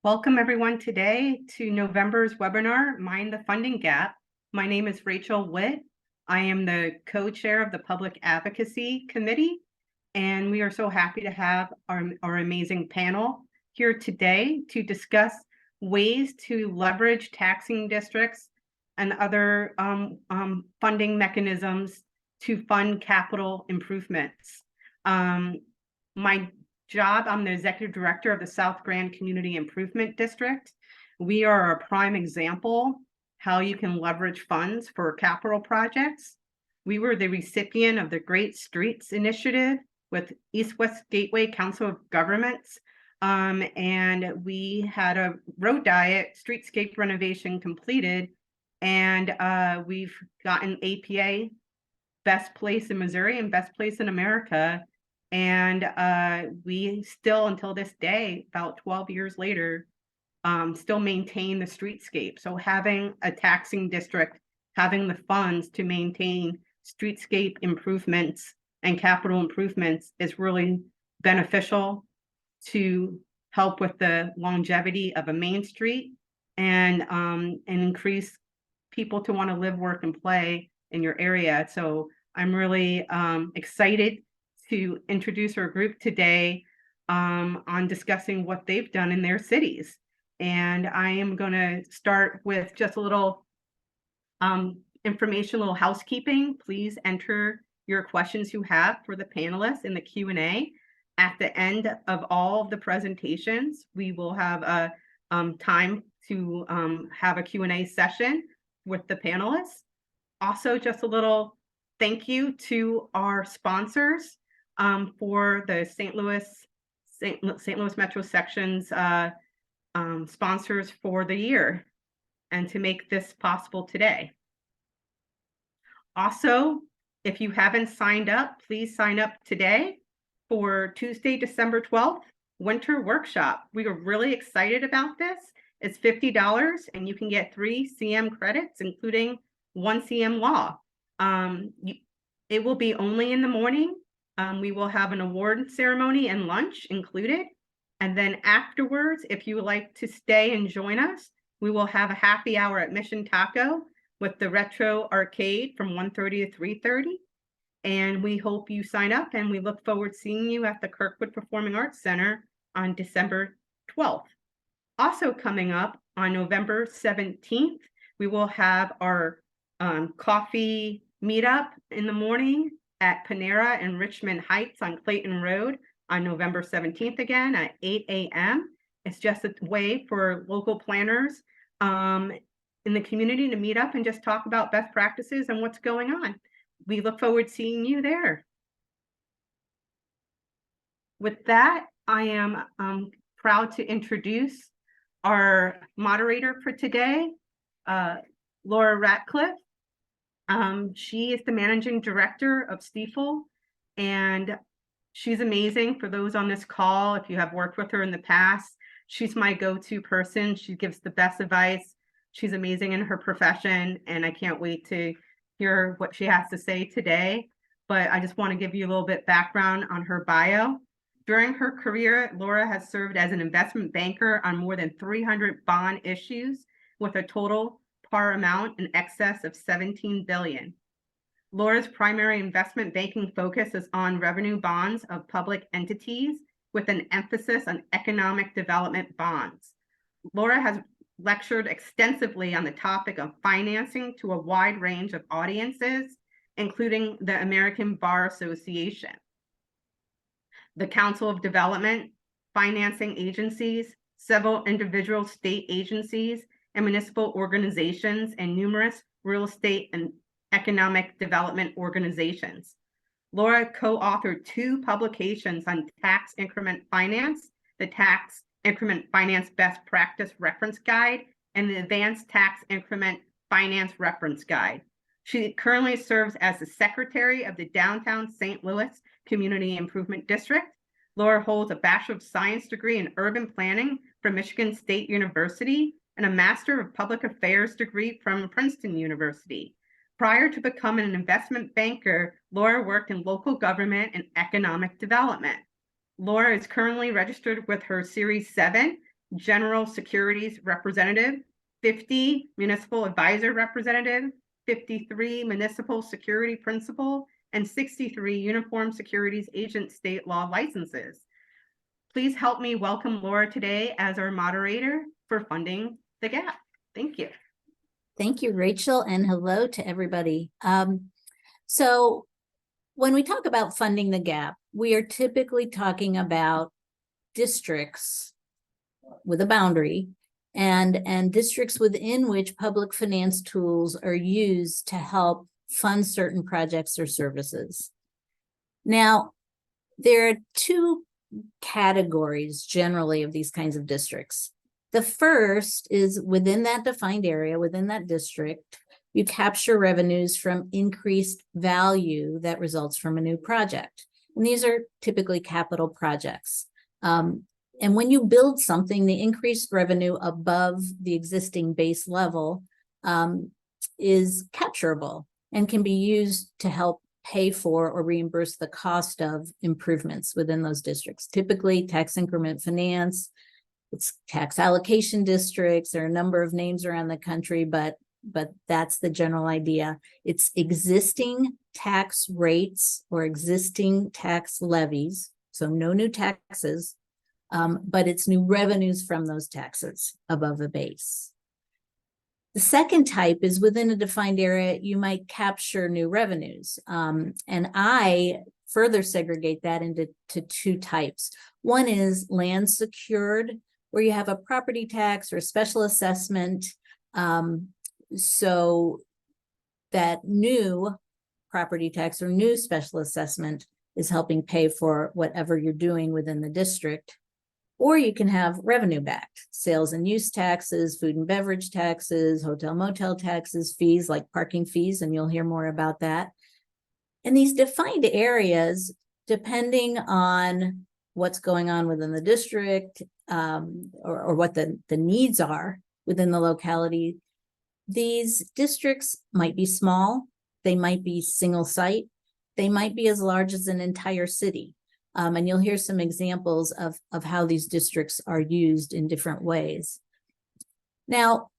Welcome everyone today to November's webinar, Mind the Funding Gap. My name is Rachel Witt. I am the co-chair of the Public Advocacy Committee, and we are so happy to have our amazing panel here today to discuss ways to leverage taxing districts and other funding mechanisms to fund capital improvements. My job, I'm the executive director of the South Grand Community Improvement District. We are a prime example how you can leverage funds for capital projects. We were the recipient of the Great Streets Initiative with East-West Gateway Council of Governments. And we had a road diet streetscape renovation completed. And we've gotten APA Best Place in Missouri and Best Place in America. And we still, until this day, about 12 years later, still maintain the streetscape. So having a taxing district, having the funds to maintain streetscape improvements and capital improvements is really beneficial to help with the longevity of a main street and increase people to want to live, work, and play in your area. So I'm really excited to introduce our group today on discussing what they've done in their cities. And I am going to start with just a little information, a little housekeeping. Please enter your questions you have for the panelists in the Q&A. At the end of all of the presentations, we will have a time to have a Q&A session with the panelists. Also, just a little thank you to our sponsors for the St. Louis Metro Section's sponsors for the year and to make this possible today. Also, if you haven't signed up, please sign up today for Tuesday, December 12th, Winter Workshop. We are really excited about this. It's $50 and you can get 3 CM credits, including 1 CM law. It will be only in the morning. We will have an award ceremony and lunch included. And then afterwards, if you would like to stay and join us, we will have a happy hour at Mission Taco with the Retro Arcade from 1:30 to 3:30. And we hope you sign up, and we look forward to seeing you at the Kirkwood Performing Arts Center on December 12th. Also coming up on November 17th, we will have our coffee meetup in the morning at Panera in Richmond Heights on Clayton Road on November 17th again at 8 a.m. It's just a way for local planners in the community to meet up and just talk about best practices and what's going on. We look forward to seeing you there. With that, I am proud to introduce our moderator for today, Laura Radcliff. She is the managing director of Stifel, and she's amazing. For those on this call, if you have worked with her in the past, she's my go-to person. She gives the best advice. She's amazing in her profession, and I can't wait to hear what she has to say today. But I just want to give you a little bit background on her bio. During her career, Laura has served as an investment banker on more than 300 bond issues with a total par amount in excess of $17 billion. Laura's primary investment banking focus is on revenue bonds of public entities with an emphasis on economic development bonds. Laura has lectured extensively on the topic of financing to a wide range of audiences, including the American Bar Association, the Council of Development, financing agencies, several individual state agencies, and municipal organizations, and numerous real estate and economic development organizations. Laura co-authored 2 publications on tax increment finance, the Tax Increment Finance Best Practice Reference Guide, and the Advanced Tax Increment Finance Reference Guide. She currently serves as the secretary of the Downtown St. Louis Community Improvement District. Laura holds a Bachelor of Science degree in Urban Planning from Michigan State University and a Master of Public Affairs degree from Princeton University. Prior to becoming an investment banker, Laura worked in local government and economic development. Laura is currently registered with her Series 7 general securities representative, 50 municipal advisor representative, 53 municipal security principal, and 63 uniform securities agent state law licenses. Please help me welcome Laura today as our moderator for Funding the Gap. Thank you. Thank you, Rachel, and hello to everybody. So when we talk about funding the gap, we are typically talking about districts with a boundary and districts within which public finance tools are used to help fund certain projects or services. Now, there are two categories generally of these kinds of districts. The first is within that defined area, within that district, you capture revenues from increased value that results from a new project. And these are typically capital projects. And when you build something, the increased revenue above the existing base level is capturable and can be used to help pay for or reimburse the cost of improvements within those districts. Typically, tax increment finance, it's tax allocation districts. There are a number of names around the country, but that's the general idea. It's existing tax rates or existing tax levies, so no new taxes, but it's new revenues from those taxes above the base. The second type is within a defined area, you might capture new revenues. And I further segregate that into two types. One is land secured, where you have a property tax or special assessment. So that new property tax or new special assessment is helping pay for whatever you're doing within the district. Or you can have revenue backed, sales and use taxes, food and beverage taxes, hotel motel taxes, fees like parking fees, and you'll hear more about that. And these defined areas, depending on what's going on within the district or what the needs are within the locality, these districts might be small, they might be single site, they might be as large as an entire city. And you'll hear some examples of how these districts are used in different ways. Now,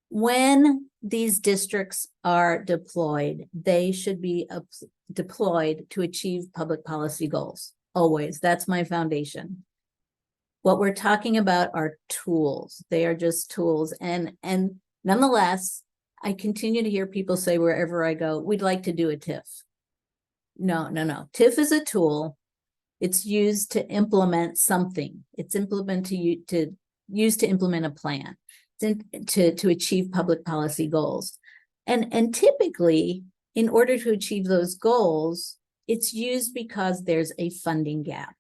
when these districts are deployed, they should be deployed to achieve public policy goals. Always, that's my foundation. What we're talking about are tools. They are just tools. And nonetheless, I continue to hear people say wherever I go, we'd like to do a TIF. No. TIF is a tool. It's used to implement something. It's used to implement a plan to achieve public policy goals. And typically, in order to achieve those goals, it's used because there's a funding gap.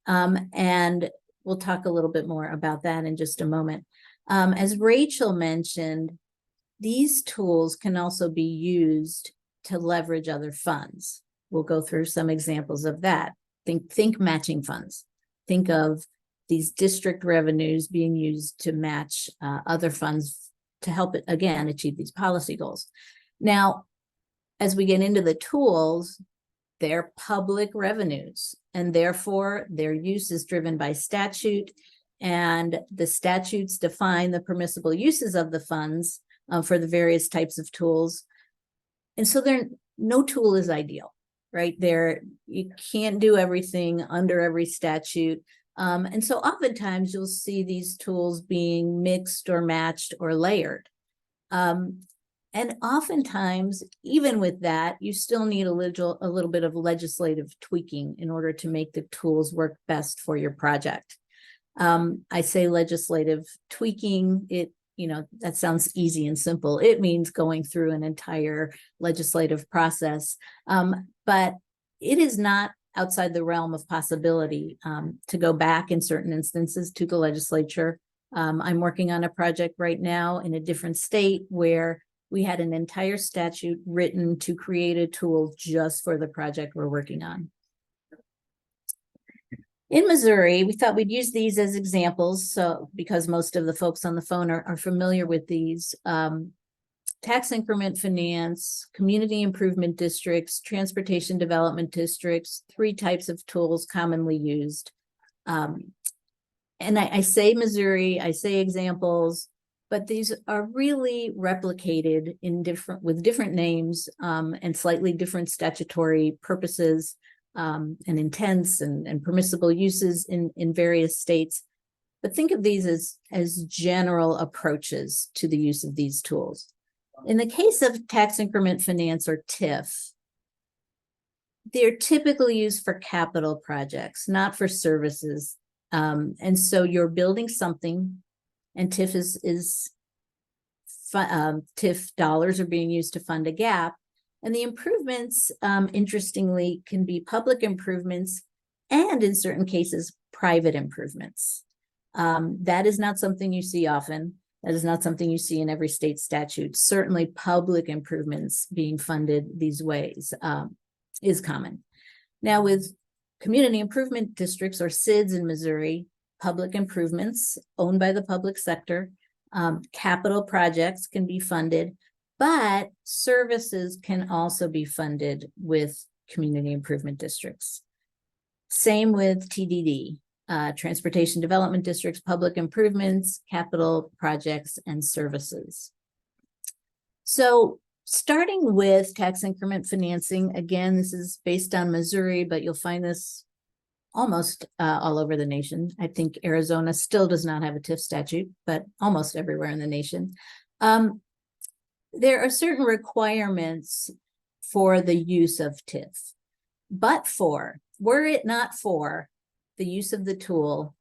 And we'll talk a little bit more about that in just a moment. As Rachel mentioned, these tools can also be used to leverage other funds. We'll go through some examples of that. Think matching funds. Think of these district revenues being used to match other funds to help it, again, achieve these policy goals. Now, as we get into the tools, they're public revenues, and therefore their use is driven by statute, and the statutes define the permissible uses of the funds for the various types of tools. And so no tool is ideal. Right there, you can't do everything under every statute. And so oftentimes you'll see these tools being mixed or matched or layered. And oftentimes, even with that, you still need a little bit of legislative tweaking in order to make the tools work best for your project. I say legislative tweaking, that sounds easy and simple. It means going through an entire legislative process. But it is not outside the realm of possibility to go back in certain instances to the legislature. I'm working on a project right now in a different state where we had an entire statute written to create a tool just for the project we're working on. In Missouri, we thought we'd use these as examples, so because most of the folks on the phone are familiar with these. Tax increment finance, community improvement districts, transportation development districts, 3 types of tools commonly used. And I say Missouri, I say examples, but these are really replicated in with different names and slightly different statutory purposes and intents and permissible uses in various states. But think of these as general approaches to the use of these tools. In the case of tax increment finance or TIF, they're typically used for capital projects, not for services. And so you're building something, and TIF TIF dollars are being used to fund a gap. And the improvements, interestingly, can be public improvements and in certain cases, private improvements. That is not something you see often. That is not something you see in every state statute. Certainly public improvements being funded these ways is common. Now with community improvement districts or SIDs in Missouri, public improvements owned by the public sector, capital projects can be funded, but services can also be funded with community improvement districts. Same with TDD. Transportation Development Districts, public improvements, capital projects, and services. So starting with tax increment financing, again, this is based on Missouri, but you'll find this almost all over the nation. I think Arizona still does not have a TIF statute, but almost everywhere in the nation. There are certain requirements for the use of TIF, but were it not for the use of the tool,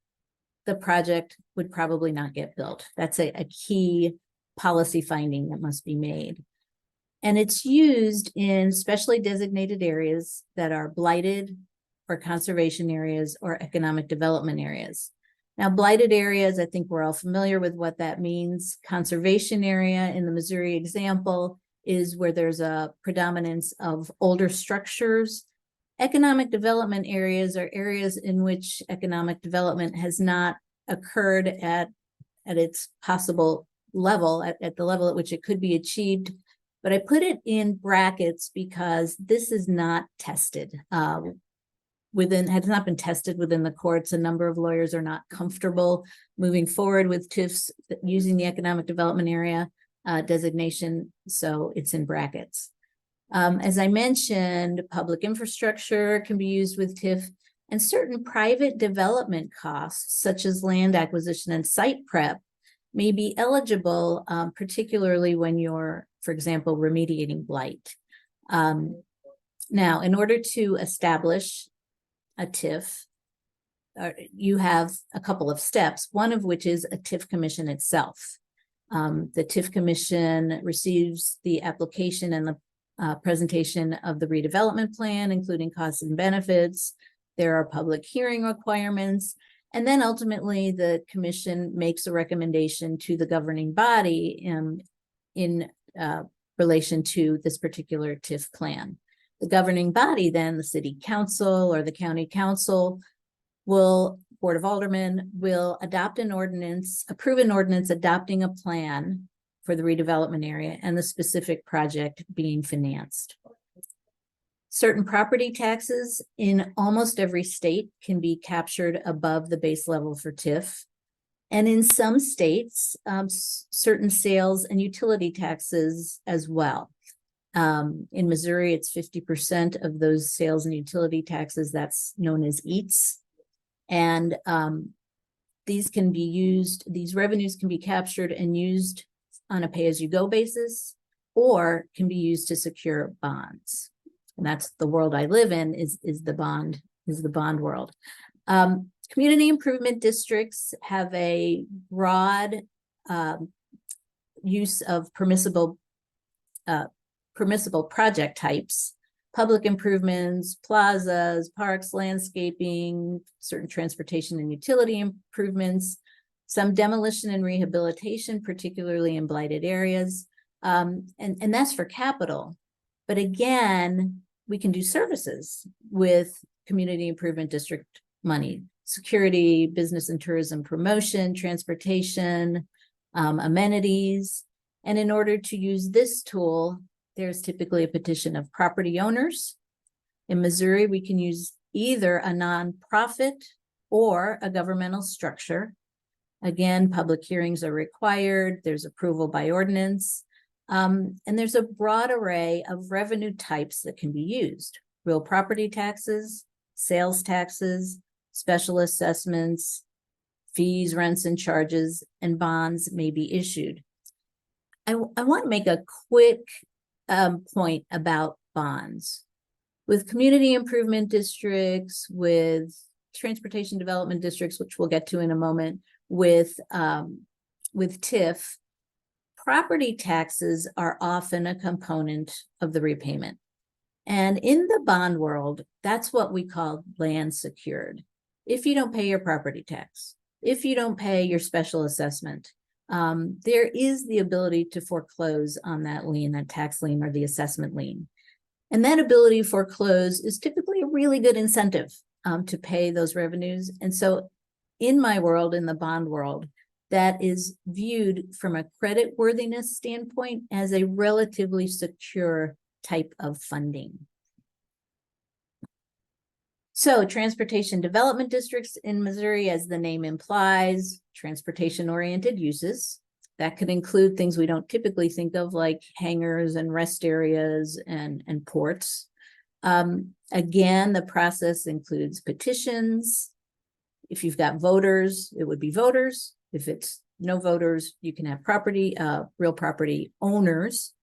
the project would probably not get built. That's a key policy finding that must be made. And it's used in specially designated areas that are blighted or conservation areas or economic development areas. Now, blighted areas, I think we're all familiar with what that means. Conservation area in the Missouri example is where there's a predominance of older structures. Economic development areas are areas in which economic development has not occurred at its possible level, at the level at which it could be achieved. But I put it in brackets because this is not tested has not been tested within the courts. A number of lawyers are not comfortable moving forward with TIFs using the economic development area designation, so it's in brackets. As I mentioned, public infrastructure can be used with TIF, and certain private development costs, such as land acquisition and site prep, may be eligible, particularly when you're, for example, remediating blight. Now, in order to establish a TIF, you have a couple of steps, one of which is a TIF commission itself. The TIF commission receives the application and the presentation of the redevelopment plan, including costs and benefits. There are public hearing requirements. And then ultimately the commission makes a recommendation to the governing body in relation to this particular TIF plan. The governing body, then the city council or the county council Board of Aldermen will adopt an ordinance, approve an ordinance adopting a plan for the redevelopment area and the specific project being financed. Certain property taxes in almost every state can be captured above the base level for TIF. And in some states, certain sales and utility taxes as well. In Missouri, it's 50% of those sales and utility taxes, that's known as EATs. And these can be used, these revenues can be captured and used on a pay-as-you-go basis, or can be used to secure bonds. And that's the world I live in, is the bond world. Community improvement districts have a broad use of permissible project types, public improvements, plazas, parks, landscaping, certain transportation and utility improvements, some demolition and rehabilitation, particularly in blighted areas. And that's for capital. But again, we can do services with community improvement district money, security, business and tourism promotion, transportation, amenities. And in order to use this tool, there's typically a petition of property owners. In Missouri, we can use either a nonprofit or a governmental structure. Again, public hearings are required. There's approval by ordinance. And there's a broad array of revenue types that can be used. Real property taxes, sales taxes, special assessments, fees, rents, and charges, and bonds may be issued. I want to make a quick point about bonds. With community improvement districts, with transportation development districts, which we'll get to in a moment, with TIF, property taxes are often a component of the repayment. And in the bond world, that's what we call land secured. If you don't pay your property tax, if you don't pay your special assessment, there is the ability to foreclose on that lien, that tax lien or the assessment lien. And that ability to foreclose is typically a really good incentive to pay those revenues. And so in my world, in the bond world, that is viewed from a credit worthiness standpoint as a relatively secure type of funding. So transportation development districts in Missouri, as the name implies, transportation-oriented uses. That could include things we don't typically think of, like hangars and rest areas and ports. Again, the process includes petitions. If you've got voters, it would be voters. If it's no voters, you can have property, real property owners.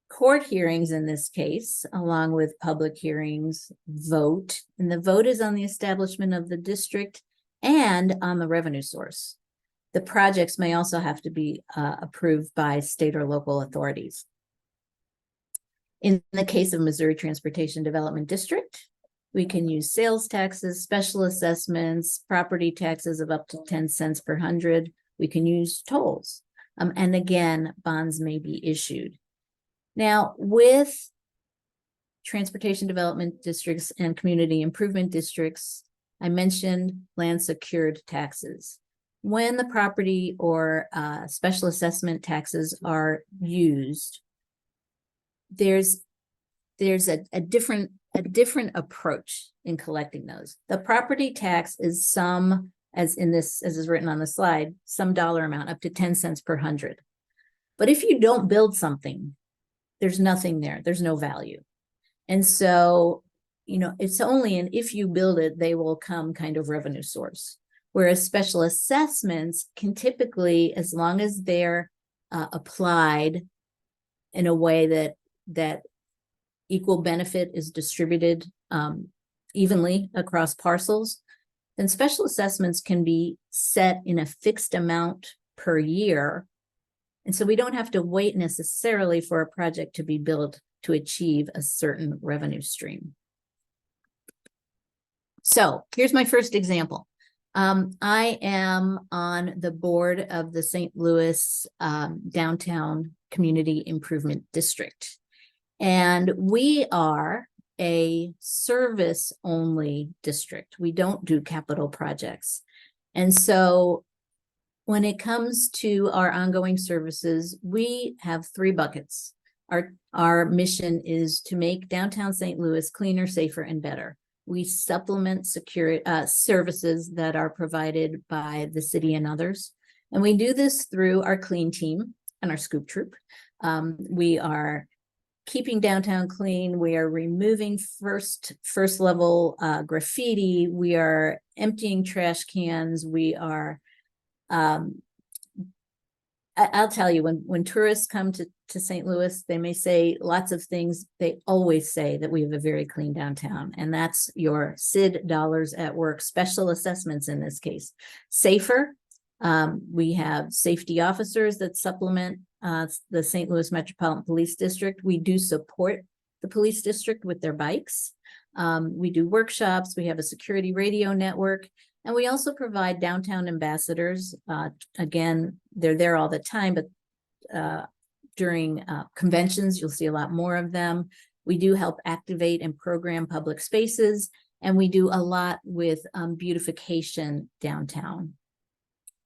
Court hearings in this case, along with public hearings, vote. And the vote is on the establishment of the district and on the revenue source. The projects may also have to be approved by state or local authorities. In the case of Missouri Transportation Development District, we can use sales taxes, special assessments, property taxes of up to 10 cents per hundred. We can use tolls. And again, bonds may be issued. Now, with transportation development districts and community improvement districts, I mentioned land secured taxes. When the property or special assessment taxes are used, there's a different approach in collecting those. The property tax is some, as is written on the slide, some dollar amount up to 10 cents per hundred. But if you don't build something, there's nothing there. There's no value. And so, it's only if you build it, they will come kind of revenue source. Whereas special assessments can typically, as long as they're applied in a way that equal benefit is distributed evenly across parcels, then special assessments can be set in a fixed amount per year. And so we don't have to wait necessarily for a project to be built to achieve a certain revenue stream. So here's my first example. I am on the board of the St. Louis Downtown Community Improvement District. And we are a service-only district. We don't do capital projects. And so when it comes to our ongoing services, we have three buckets. Our mission is to make downtown St. Louis cleaner, safer, and better. We supplement services that are provided by the city and others. And we do this through our clean team and our scoop troop. We are keeping downtown clean. We are removing first level graffiti. We are emptying trash cans. We are I'll tell you, when tourists come to St. Louis, they may say lots of things. They always say that we have a very clean downtown, and that's your SID dollars at work, special assessments in this case. Safer, we have safety officers that supplement the St. Louis Metropolitan Police District. We do support the police district with their bikes. We do workshops. We have a security radio network. And we also provide downtown ambassadors. Again, they're there all the time, but during conventions, you'll see a lot more of them. We do help activate and program public spaces, and we do a lot with beautification downtown,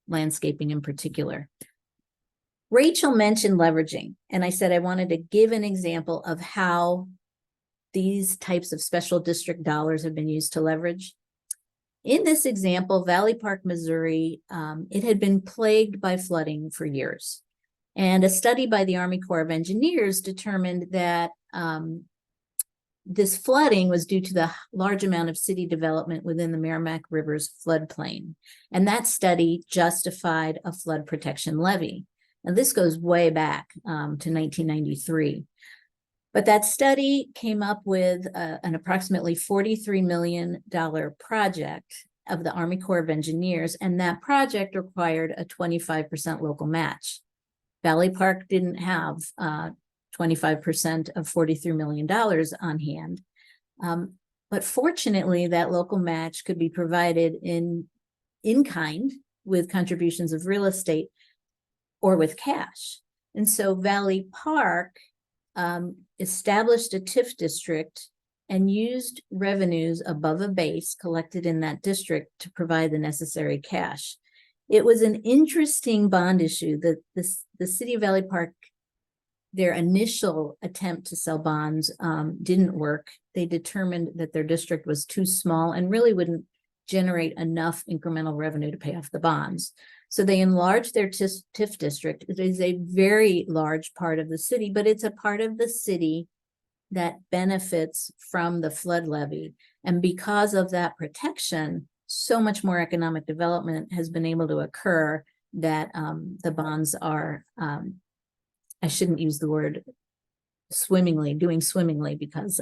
landscaping in particular. Rachel mentioned leveraging, and I said I wanted to give an example of how these types of special district dollars have been used to leverage. In this example, Valley Park, Missouri, it had been plagued by flooding for years. And a study by the Army Corps of Engineers determined that this flooding was due to the large amount of city development within the Merrimack River's floodplain. And that study justified a flood protection levy. Now, this goes way back to 1993. But that study came up with an approximately $43 million project of the Army Corps of Engineers, and that project required a 25% local match. Valley Park didn't have 25% of $43 million on hand. But fortunately, that local match could be provided in kind with contributions of real estate or with cash. And so Valley Park established a TIF district and used revenues above a base collected in that district to provide the necessary cash. It was an interesting bond issue that the city of Valley Park, their initial attempt to sell bonds didn't work. They determined that their district was too small and really wouldn't generate enough incremental revenue to pay off the bonds. So they enlarged their TIF district. It is a very large part of the city, but it's a part of the city that benefits from the flood levy. And because of that protection, so much more economic development has been able to occur that the bonds are, I shouldn't use the word doing swimmingly, because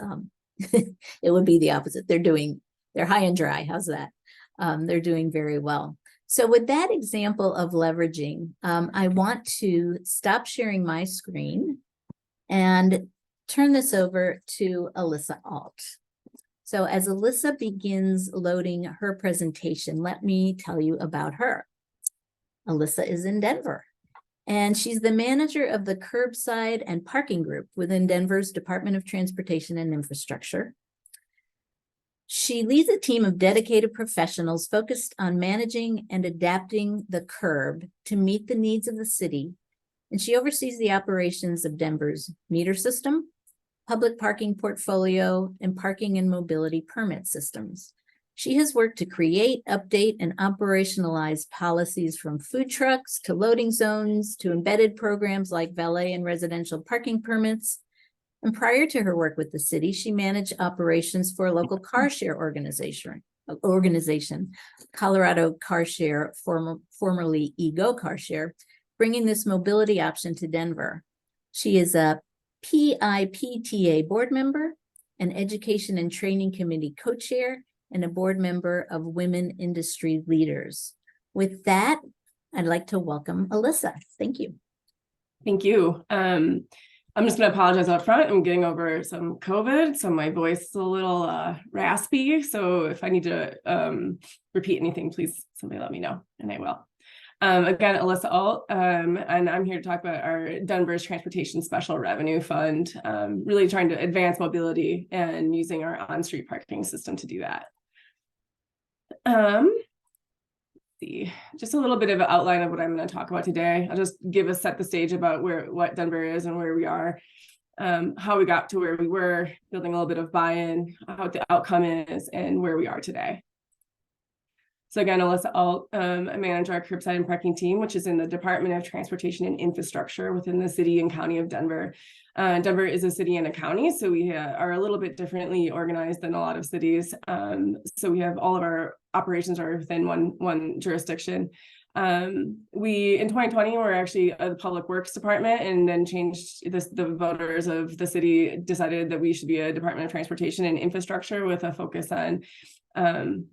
it would be the opposite. They're high and dry. How's that? They're doing very well. So with that example of leveraging, I want to stop sharing my screen and turn this over to Alyssa Alt. So as Alyssa begins loading her presentation, let me tell you about her. Alyssa is in Denver, and she's the manager of the Curbside and Parking Group within Denver's Department of Transportation and Infrastructure. She leads a team of dedicated professionals focused on managing and adapting the curb to meet the needs of the city, and she oversees the operations of Denver's meter system, public parking portfolio, and parking and mobility permit systems. She has worked to create, update, and operationalize policies from food trucks to loading zones to embedded programs like valet and residential parking permits. And prior to her work with the city, she managed operations for a local CarShare organization, Colorado CarShare, formerly Ego CarShare, bringing this mobility option to Denver. She is a PIPTA board member, an education and training committee co-chair, and a board member of Women Industry Leaders. With that, I'd like to welcome Alyssa. Thank you. Thank you. I'm just going to apologize up front. I'm getting over some COVID, so my voice is a little raspy. So if I need to repeat anything, please somebody let me know, and I will. Again, Alyssa Alt, and I'm here to talk about our Denver's Transportation Special Revenue Fund, really trying to advance mobility and using our on-street parking system to do that. See, just a little bit of an outline of what I'm going to talk about today. I'll just set the stage about what Denver is and where we are, how we got to where we were, building a little bit of buy-in, what the outcome is, and where we are today. So again, Alyssa Alt, I manage our curbside and parking team, which is in the Department of Transportation and Infrastructure within the city and county of Denver. Denver is a city and a county, so we are a little bit differently organized than a lot of cities. So we have all of our operations are within one jurisdiction. We in 2020 were actually the Public Works Department, and then changed this. The voters of the city decided that we should be a Department of Transportation and Infrastructure with a focus on to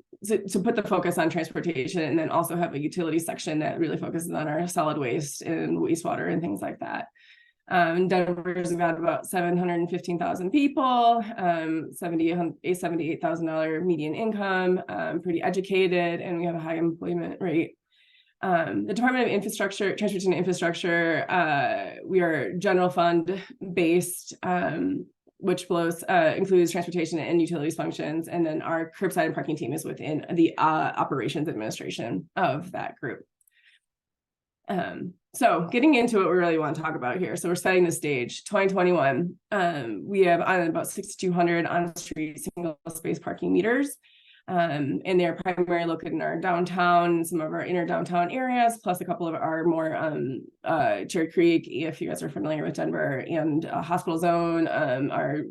put the focus on transportation, and then also have a utility section that really focuses on our solid waste and wastewater and things like that. Denver's got about 715,000 people, $78,000 median income, pretty educated, and we have a high employment rate. The Department of Infrastructure, Transportation and Infrastructure, we are general fund based, which includes transportation and utilities functions. And then our curbside and parking team is within the operations administration of that group. So getting into what we really want to talk about here. So we're setting the stage. 2021, we have about 6,200 on-street single space parking meters. And they're primarily located in our downtown, some of our inner downtown areas, plus a couple of our more Cherry Creek, if you guys are familiar with Denver, and Hospital Zone, our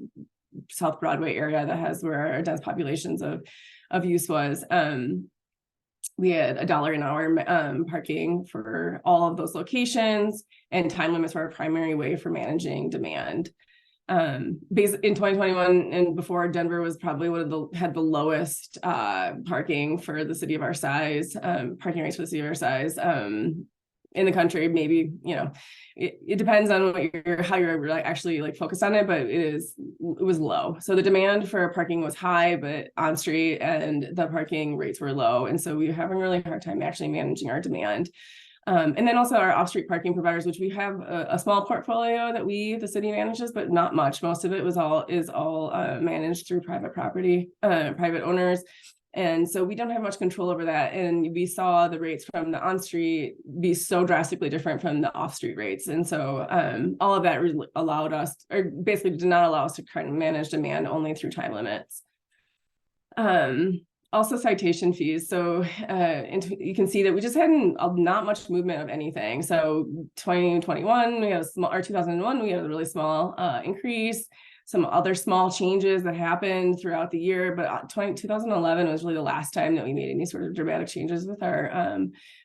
South Broadway area that has where our dense populations of use was. We had $1 an hour parking for all of those locations, and time limits were our primary way for managing demand. Based in 2021 and before, Denver was probably had the lowest parking for the city of our size, parking rates for the city of our size in the country. Maybe, you know, it depends on how you're actually like focused on it, but it was low. So the demand for parking was high, but on street, and the parking rates were low. And so we were having a really hard time actually managing our demand. And then also our off-street parking providers, which we have a small portfolio that the city manages, but not much. Most of it is all managed through private property, private owners. And so we don't have much control over that. And we saw the rates from the on-street be so drastically different from the off-street rates. And so all of that allowed us, or basically did not allow us to kind of manage demand only through time limits. Also citation fees. So and you can see that we just had not much movement of anything. So 2021, we had a small, or 2001, we had a really small increase. Some other small changes that happened throughout the year, but 2011 was really the last time that we made any sort of dramatic changes with our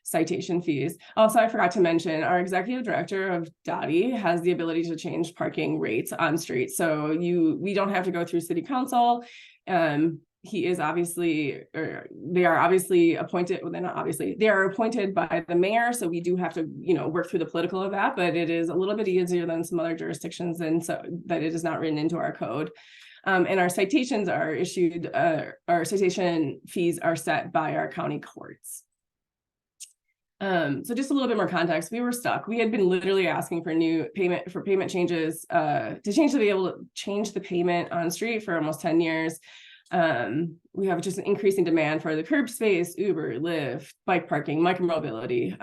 citation fees. Also, I forgot to mention, our executive director of Dottie has the ability to change parking rates on street. So we don't have to go through city council. He is obviously, or they are obviously appointed, well, they're not obviously, they are appointed by the mayor. So we do have to, you know, work through the political of that, but it is a little bit easier than some other jurisdictions, and so that it is not written into our code. And our citations are issued, our citation fees are set by our county courts. So just a little bit more context, we were stuck. We had been literally asking for payment changes, to be able to change the payment on street for almost 10 years. We have just an increasing demand for the curb space, Uber, Lyft, bike parking, micromobility,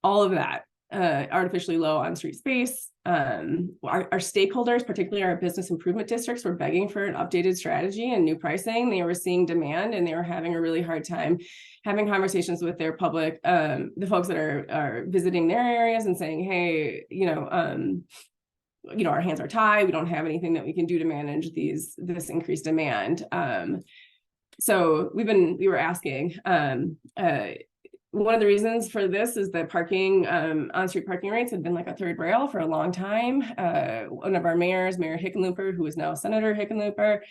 all of that, artificially low on-street space. Our stakeholders, particularly our business improvement districts, were begging for an updated strategy and new pricing. They were seeing demand, and they were having a really hard time having conversations with their public, the folks that are visiting their areas and saying, hey, our hands are tied. We don't have anything that we can do to manage this increased demand. So we were asking, one of the reasons for this is that parking, on-street parking rates had been like a third rail for a long time. One of our mayors, Mayor Hickenlooper, who is now Senator Hickenlooper,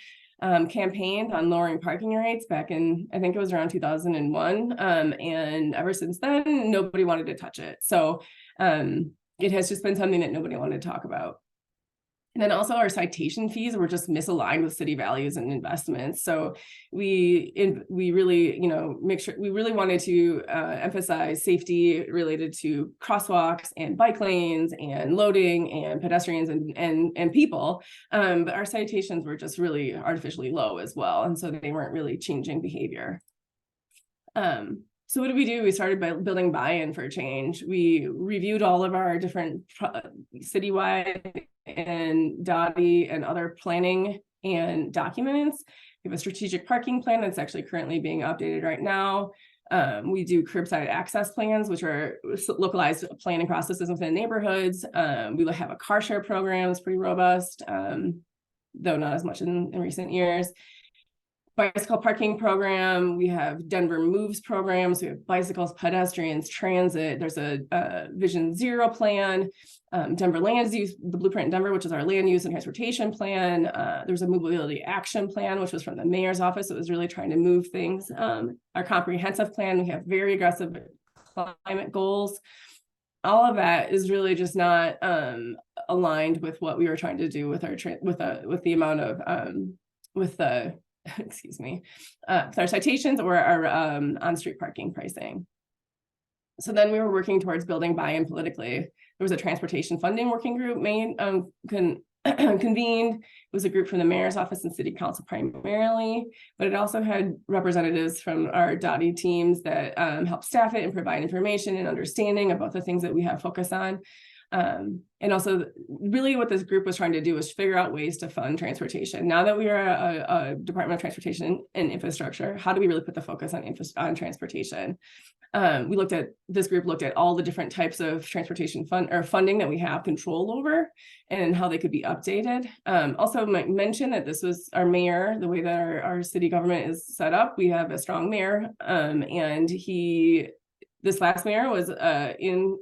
campaigned on lowering parking rates back in, I think it was around 2001. And ever since then, nobody wanted to touch it. So it has just been something that nobody wanted to talk about. And then also our citation fees were just misaligned with city values and investments. So we really, we really wanted to emphasize safety related to crosswalks and bike lanes and loading and pedestrians and people. But our citations were just really artificially low as well. And so they weren't really changing behavior. So what did we do? We started by building buy-in for change. We reviewed all of our different citywide and Dottie and other planning and documents. We have a strategic parking plan that's actually currently being updated right now. We do curbside access plans, which are localized planning processes within neighborhoods. We have a CarShare program that's pretty robust, though not as much in recent years. Bicycle parking program. We have Denver Moves programs. We have bicycles, pedestrians, transit. There's a Vision Zero plan. Denver Land Use, the Blueprint in Denver, which is our land use and transportation plan. There's a mobility action plan, which was from the mayor's office. It was really trying to move things. Our comprehensive plan, we have very aggressive climate goals. All of that is really just not aligned with what we were trying to do with our with our citations or our on-street parking pricing. So then we were working towards building buy-in politically. There was a transportation funding working group convened. It was a group from the mayor's office and city council primarily, but it also had representatives from our Dottie teams that help staff it and provide information and understanding about the things that we have focus on. And also really what this group was trying to do was figure out ways to fund transportation. Now that we are a Department of Transportation and Infrastructure, how do we really put the focus on transportation? This group looked at all the different types of transportation funding that we have control over and how they could be updated. Also might mention that this was our mayor, the way that our city government is set up. We have a strong mayor, and this last mayor was in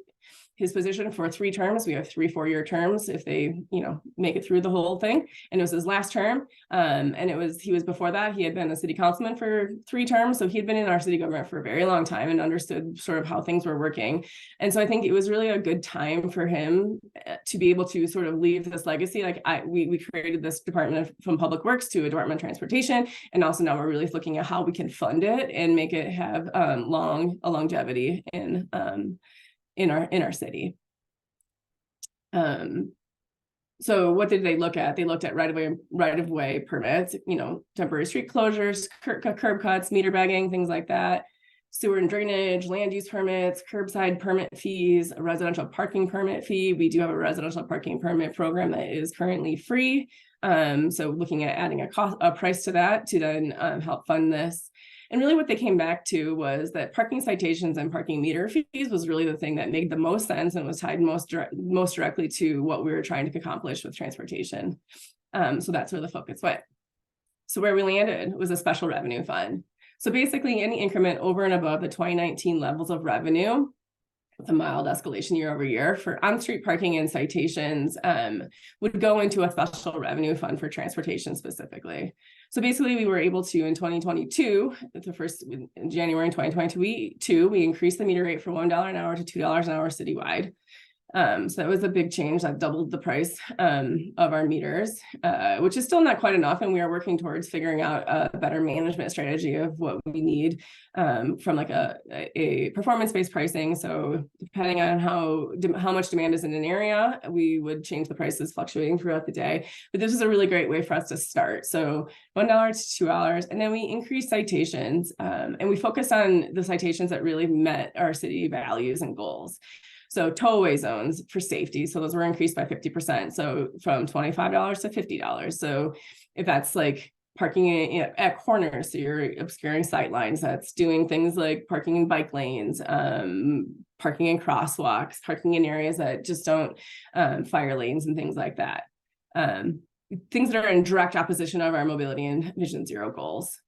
his position for 3 terms. We have 3 4-year terms if they, make it through the whole thing. And it was his last term. And he was before that, he had been a city councilman for 3 terms. So he had been in our city government for a very long time and understood sort of how things were working. And so I think it was really a good time for him to be able to sort of leave this legacy. Like we created this Department from Public Works to a Department of Transportation. And also now we're really looking at how we can fund it and make it have a longevity in our city. So what did they look at? They looked at right-of-way permits, temporary street closures, curb cuts, meter bagging, things like that, sewer and drainage, land use permits, curbside permit fees, a residential parking permit fee. We do have a residential parking permit program that is currently free. So looking at adding a price to that to then help fund this. And really what they came back to was that parking citations and parking meter fees was really the thing that made the most sense and was tied most directly to what we were trying to accomplish with transportation. So that's where the focus went. So where we landed was a special revenue fund. So basically any increment over and above the 2019 levels of revenue, with a mild escalation year over year for on-street parking and citations, would go into a special revenue fund for transportation specifically. So basically we were able to, in 2022, in January 2022, we increased the meter rate from $1 an hour to $2 an hour citywide. So that was a big change that doubled the price of our meters, which is still not quite enough. And we are working towards figuring out a better management strategy of what we need from like a performance-based pricing. So depending on how much demand is in an area, we would change the prices fluctuating throughout the day. But this is a really great way for us to start. So $1 to $2, and then we increase citations and we focus on the citations that really met our city values and goals. So tow-away zones for safety. So those were increased by 50%. So from $25 to $50. So if that's like parking at corners, so you're obscuring sight lines, that's doing things like parking in bike lanes, parking in crosswalks, parking in areas that just don't fire lanes and things like that. Things that are in direct opposition of our mobility and Vision Zero goals.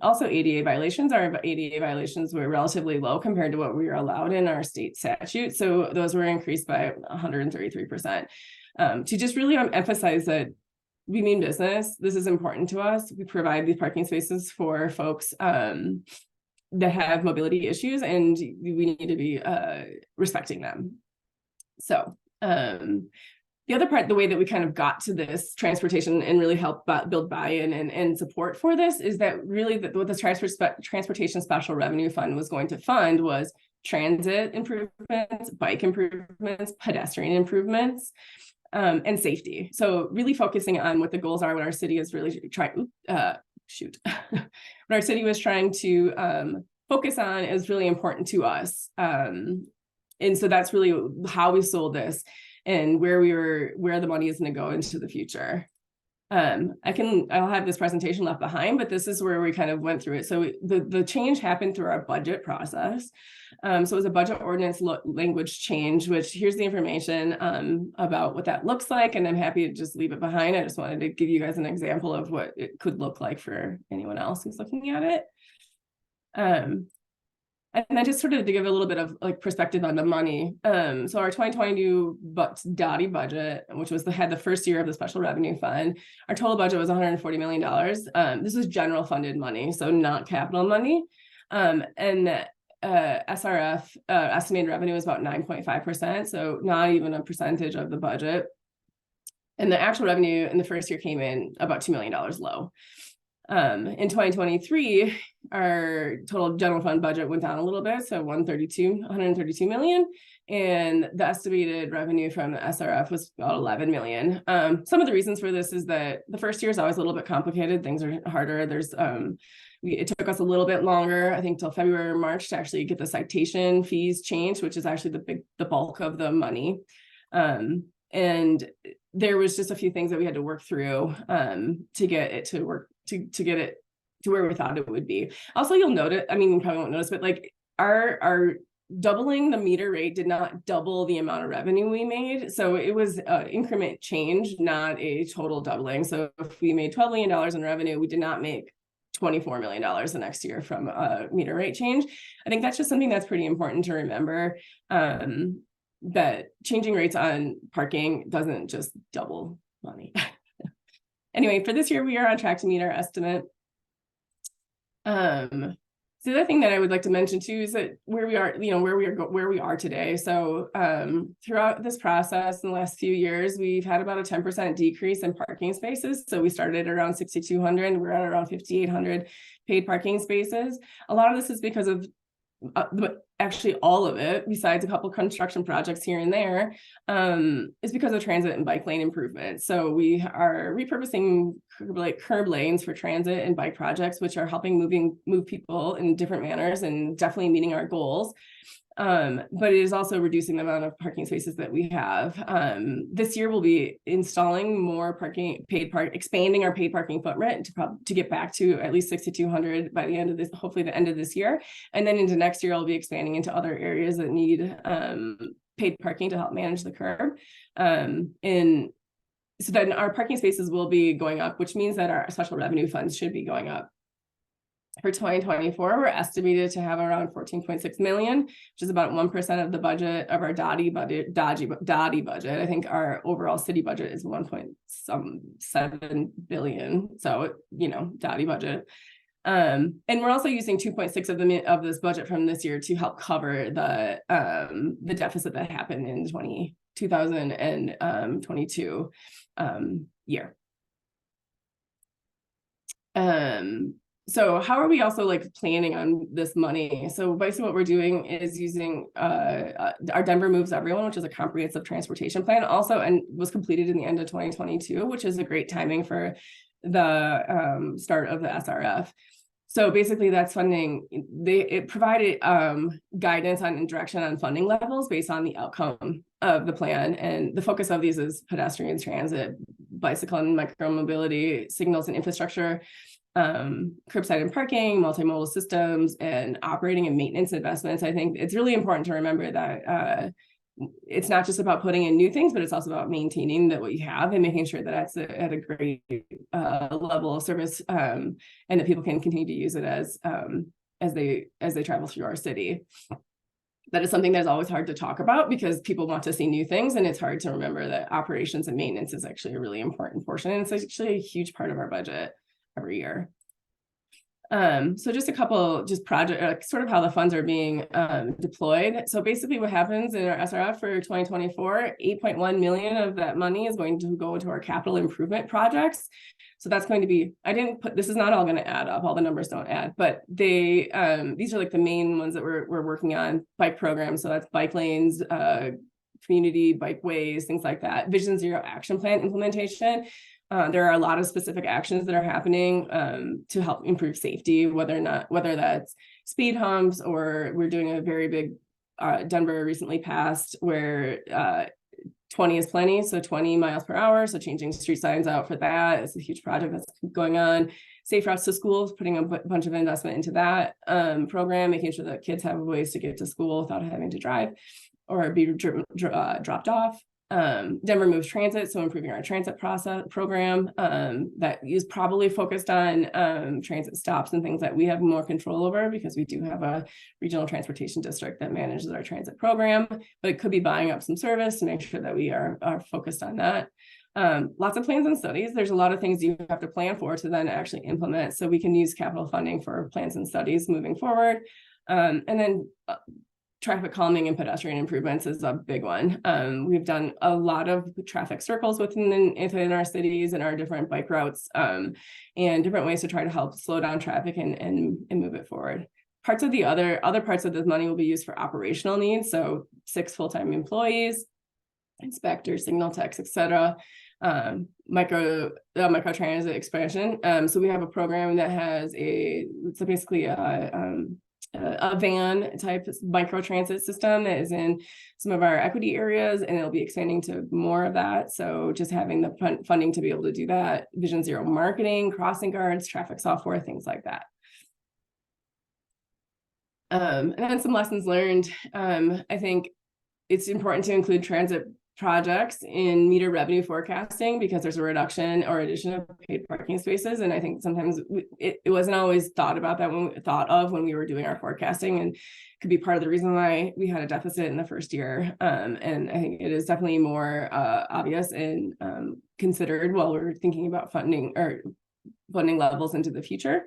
Also ADA violations were relatively low compared to what we were allowed in our state statute. So those were increased by 133%. To just really emphasize that we mean business. This is important to us. We provide these parking spaces for folks that have mobility issues, and we need to be respecting them. So the other part, the way that we kind of got to this transportation and really help build buy-in and support for this is that really what the Transportation Special Revenue Fund was going to fund was transit improvements, bike improvements, pedestrian improvements, and safety. So really focusing on what the goals are when our city is really trying, what our city was trying to focus on is really important to us. And so that's really how we sold this and where the money is going to go into the future. I'll have this presentation left behind, but this is where we kind of went through it. So the change happened through our budget process. So it was a budget ordinance language change, which here's the information about what that looks like. And I'm happy to just leave it behind. I just wanted to give you guys an example of what it could look like for anyone else who's looking at it. And then just sort of to give a little bit of like perspective on the money. So our 2022 DOTI budget, which had the first year of the special revenue fund, our total budget was $140 million. This was general funded money, so not capital money. And SRF estimated revenue was about 9.5%, so not even a percentage of the budget. And the actual revenue in the first year came in about $2 million low. In 2023, our total general fund budget went down a little bit, so 132 million, and the estimated revenue from the SRF was about 11 million. Some of the reasons for this is that the first year is always a little bit complicated. Things are harder. It took us a little bit longer, I think till February or March, to actually get the citation fees changed, which is actually the bulk of the money. And there was just a few things that we had to work through to get it to work, to get it to where we thought it would be. Also, you'll notice, I mean, you probably won't notice, but like our doubling the meter rate did not double the amount of revenue we made. So it was increment change, not a total doubling. So if we made $12 million in revenue, we did not make $24 million the next year from a meter rate change. I think that's just something that's pretty important to remember, that changing rates on parking doesn't just double money. Anyway, for this year, we are on track to meet our estimate. So the other thing that I would like to mention too is that where we are, you know, where we are today. So throughout this process in the last few years, we've had about a 10% decrease in parking spaces. So we started around 6,200, we're at around 5,800 paid parking spaces. A lot of this is because of actually all of it, besides a couple construction projects here and there, is because of transit and bike lane improvements. So we are repurposing curb lanes for transit and bike projects, which are helping move people in different manners and definitely meeting our goals. But it is also reducing the amount of parking spaces that we have. This year we'll be installing more expanding our paid parking footprint to get back to at least 6,200 by the end of this, hopefully the end of this year. And then into next year, I'll be expanding into other areas that need paid parking to help manage the curb. And so then our parking spaces will be going up, which means that our special revenue funds should be going up. For 2024, we're estimated to have around 14.6 million, which is about 1% of the budget of our Dottie budget. I think our overall city budget is 1.7 billion. So, you know, Dottie budget. And we're also using 2.6 of this budget from this year to help cover the deficit that happened in 2022 year. So how are we also like planning on this money? So basically what we're doing is using our Denver Moves Everyone, which is a comprehensive transportation plan also, and was completed in the end of 2022, which is a great timing for the start of the SRF. So basically that's funding, it provided guidance on and direction on funding levels based on the outcome of the plan. And the focus of these is pedestrian transit, bicycle and micromobility, signals and infrastructure, curbside and parking, multimodal systems, and operating and maintenance investments. I think it's really important to remember that it's not just about putting in new things, but it's also about maintaining what you have and making sure that that's at a great level of service, and that people can continue to use it as they travel through our city. That is something that's always hard to talk about because people want to see new things, and it's hard to remember that operations and maintenance is actually a really important portion, and it's actually a huge part of our budget every year. So just a couple project, sort of how the funds are being deployed. So basically what happens in our SRF for 2024, 8.1 million of that money is going to go into our capital improvement projects. So that's going to be, this is not all going to add up, all the numbers don't add, but these are like the main ones that we're working on. Bike programs, so that's bike lanes, community bikeways, things like that. Vision Zero action plan implementation. There are a lot of specific actions that are happening to help improve safety, whether that's speed humps, or we're doing a very big Denver recently passed where 20 is plenty, so 20 miles per hour. So changing street signs out for that. It's a huge project that's going on. Safe routes to schools, putting a bunch of investment into that program, making sure that kids have ways to get to school without having to drive or be dropped off. Denver Moves Transit, so improving our transit program that is probably focused on transit stops and things that we have more control over, because we do have a regional transportation district that manages our transit program, but it could be buying up some service to make sure that we are focused on that. Lots of plans and studies. There's a lot of things you have to plan for to then actually implement, so we can use capital funding for plans and studies moving forward. And then traffic calming and pedestrian improvements is a big one. We've done a lot of traffic circles within our cities and our different bike routes, and different ways to try to help slow down traffic and move it forward. Parts of the other parts of this money will be used for operational needs. So 6 full-time employees, inspectors, signal techs, etc. Micro transit expansion. So we have a program that has basically a van type micro transit system that is in some of our equity areas, and it'll be expanding to more of that. So just having the funding to be able to do that, Vision Zero marketing, crossing guards, traffic software, things like that. And then some lessons learned. I think it's important to include transit projects in meter revenue forecasting because there's a reduction or addition of paid parking spaces. And I think sometimes it wasn't always thought of when we were doing our forecasting, and could be part of the reason why we had a deficit in the first year. And I think it is definitely more obvious and considered while we're thinking about funding levels into the future.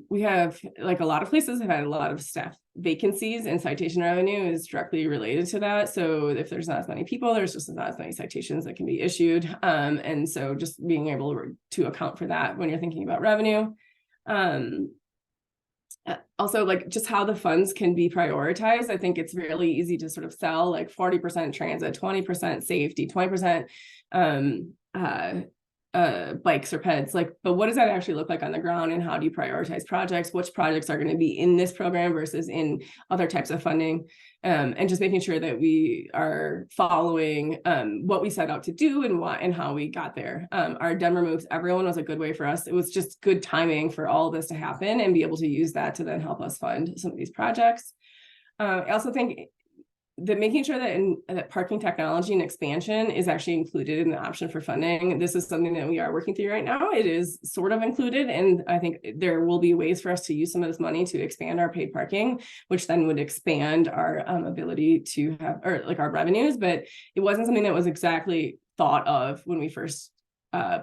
We have, like a lot of places, have had a lot of staff vacancies, and citation revenue is directly related to that. So if there's not as many people, there's just not as many citations that can be issued. And so just being able to account for that when you're thinking about revenue. Also, like just how the funds can be prioritized. I think it's really easy to sort of sell like 40% transit, 20% safety, 20% bikes or peds, like, but what does that actually look like on the ground, and how do you prioritize projects? Which projects are going to be in this program versus in other types of funding? And just making sure that we are following what we set out to do and what and how we got there. Our Denver moves everyone was a good way for us. It was just good timing for all of this to happen and be able to use that to then help us fund some of these projects. I also think that making sure that parking technology and expansion is actually included in the option for funding. This is something that we are working through right now. It is sort of included, and I think there will be ways for us to use some of this money to expand our paid parking, which then would expand our ability to have, or like our revenues, but it wasn't something that was exactly thought of when we first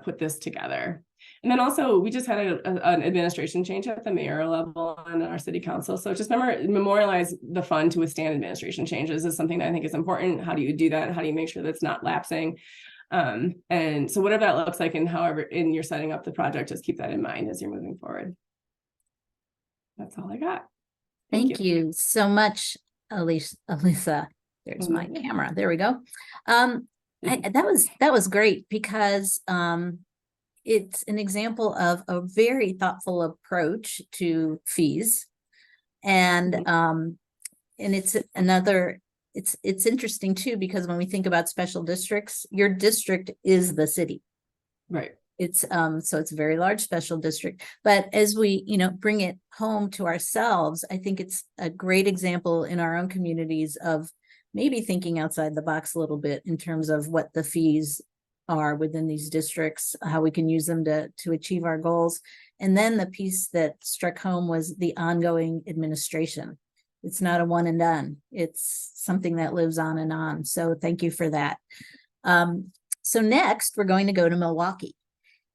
put this together. And then also we just had an administration change at the mayor level and our city council. So just memorialize the fund to withstand administration changes is something that I think is important. How do you do that? How do you make sure that's not lapsing? And so whatever that looks like, and however you're setting up the project, just keep that in mind as you're moving forward. That's all I got. Thank you so much, Alyssa. There's my camera. There we go. That was great because it's an example of a very thoughtful approach to fees. And it's interesting too, because when we think about special districts, your district is the city. Right. It's so it's a very large special district, but as we bring it home to ourselves, I think it's a great example in our own communities of maybe thinking outside the box a little bit in terms of what the fees are within these districts, how we can use them to achieve our goals. And then the piece that struck home was the ongoing administration. It's not a one and done. It's something that lives on and on. So thank you for that. So next we're going to go to Milwaukee,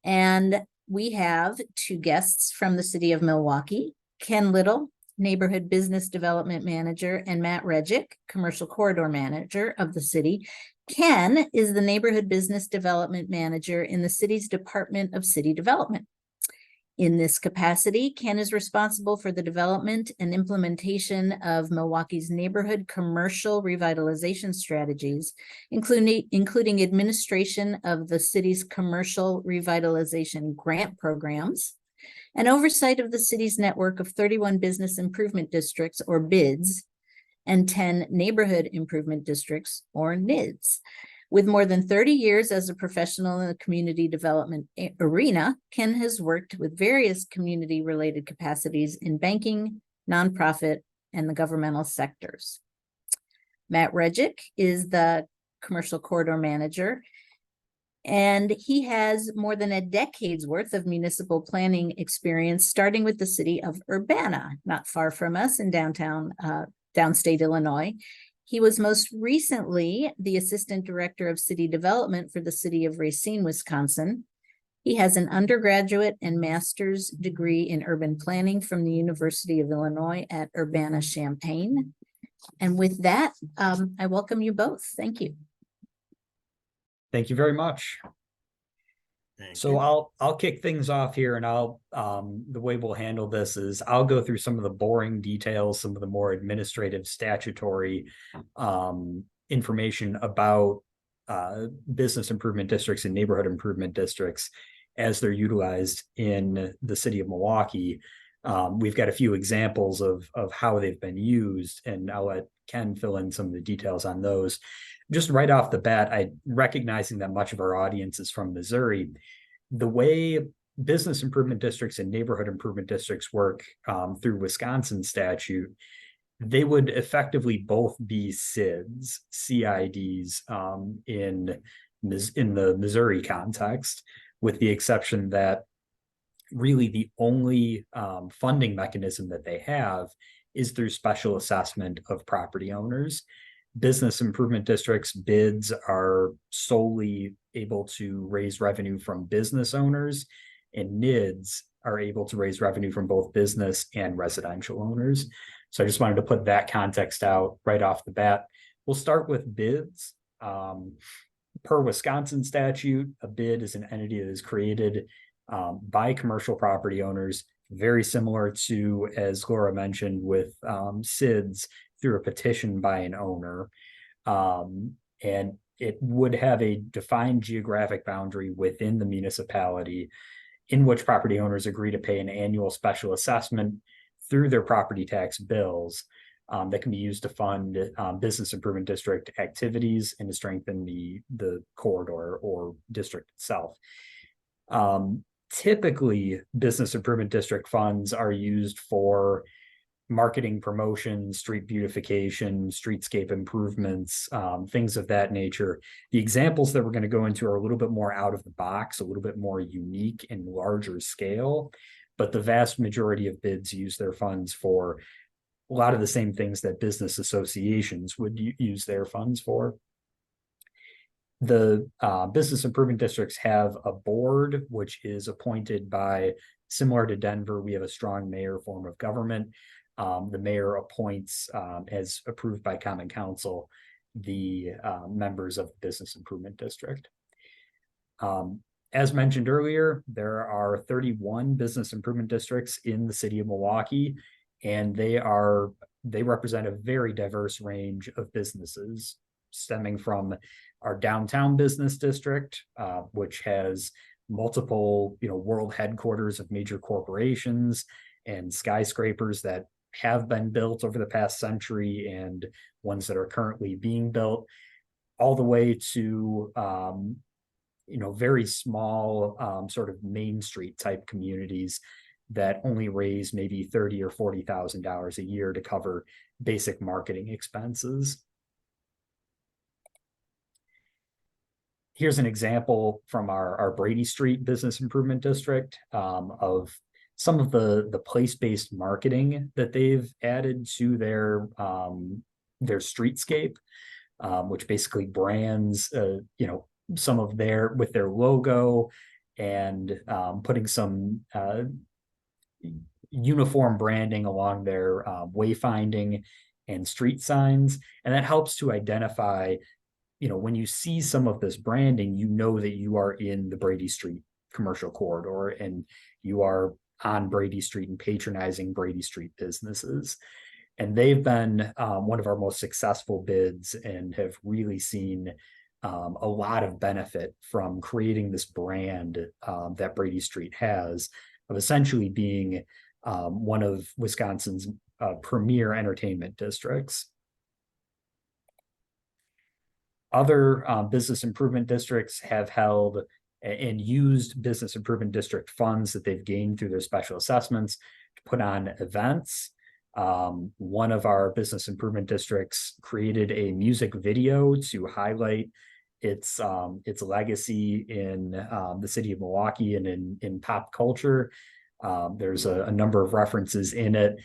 and we have two guests from the city of Milwaukee, Ken Little, Neighborhood Business Development Manager, and Matt Rejc, Commercial Corridor Manager of the city. Ken is the Neighborhood Business Development Manager in the city's Department of City Development. In this capacity, Ken is responsible for the development and implementation of Milwaukee's neighborhood commercial revitalization strategies, including administration of the city's commercial revitalization grant programs, and oversight of the city's network of 31 business improvement districts, or BIDs, and 10 neighborhood improvement districts, or NIDs. With more than 30 years as a professional in the community development arena, Ken has worked with various community-related capacities in banking, nonprofit, and the governmental sectors. Matt Rejc is the Commercial Corridor Manager, and he has more than a decade's worth of municipal planning experience, starting with the city of Urbana, not far from us in downstate Illinois. He was most recently the Assistant Director of City Development for the city of Racine, Wisconsin. He has an undergraduate and master's degree in urban planning from the University of Illinois at Urbana-Champaign. And with that, I welcome you both. Thank you. Thank you very much. I'll kick things off here, and the way we'll handle this is I'll go through some of the boring details, some of the more administrative statutory information about business improvement districts and neighborhood improvement districts as they're utilized in the city of Milwaukee. We've got a few examples of how they've been used, and I'll let Ken fill in some of the details on those. Just right off the bat, recognizing that much of our audience is from Missouri, the way business improvement districts and neighborhood improvement districts work through Wisconsin statute, they would effectively both be CIDs in the Missouri context, with the exception that really the only funding mechanism that they have is through special assessment of property owners. Business improvement districts bids are solely able to raise revenue from business owners, and NIDs are able to raise revenue from both business and residential owners. So I just wanted to put that context out right off the bat. We'll start with bids. Per Wisconsin statute, a bid is an entity that is created by commercial property owners, very similar to, as Laura mentioned, with CIDs, through a petition by an owner. And it would have a defined geographic boundary within the municipality in which property owners agree to pay an annual special assessment through their property tax bills that can be used to fund business improvement district activities and to strengthen the corridor or district itself. Typically, business improvement district funds are used for marketing, promotion, street beautification, streetscape improvements, things of that nature. The examples that we're going to go into are a little bit more out of the box, a little bit more unique and larger scale, but the vast majority of bids use their funds for a lot of the same things that business associations would use their funds for. The business improvement districts have a board, which is appointed by, similar to Denver, we have a strong mayor form of government. The mayor appoints, as approved by Common Council, the members of the business improvement district. As mentioned earlier, there are 31 business improvement districts in the city of Milwaukee, and they represent a very diverse range of businesses, stemming from our downtown business district, which has multiple, world headquarters of major corporations and skyscrapers that have been built over the past century and ones that are currently being built, all the way to very small sort of Main Street type communities that only raise maybe $30,000 or $40,000 a year to cover basic marketing expenses. Here's an example from our Brady Street Business Improvement District of some of the place-based marketing that they've added to their streetscape, which basically brands, some of with their logo, and putting some uniform branding along their wayfinding and street signs. And that helps to identify, when you see some of this branding, that you are in the Brady Street commercial corridor and you are on Brady Street and patronizing Brady Street businesses. And they've been one of our most successful bids and have really seen a lot of benefit from creating this brand that Brady Street has, of essentially being one of Wisconsin's premier entertainment districts. Other business improvement districts have held and used business improvement district funds that they've gained through their special assessments to put on events. One of our business improvement districts created a music video to highlight its legacy in the city of Milwaukee and in pop culture. There's a number of references in it.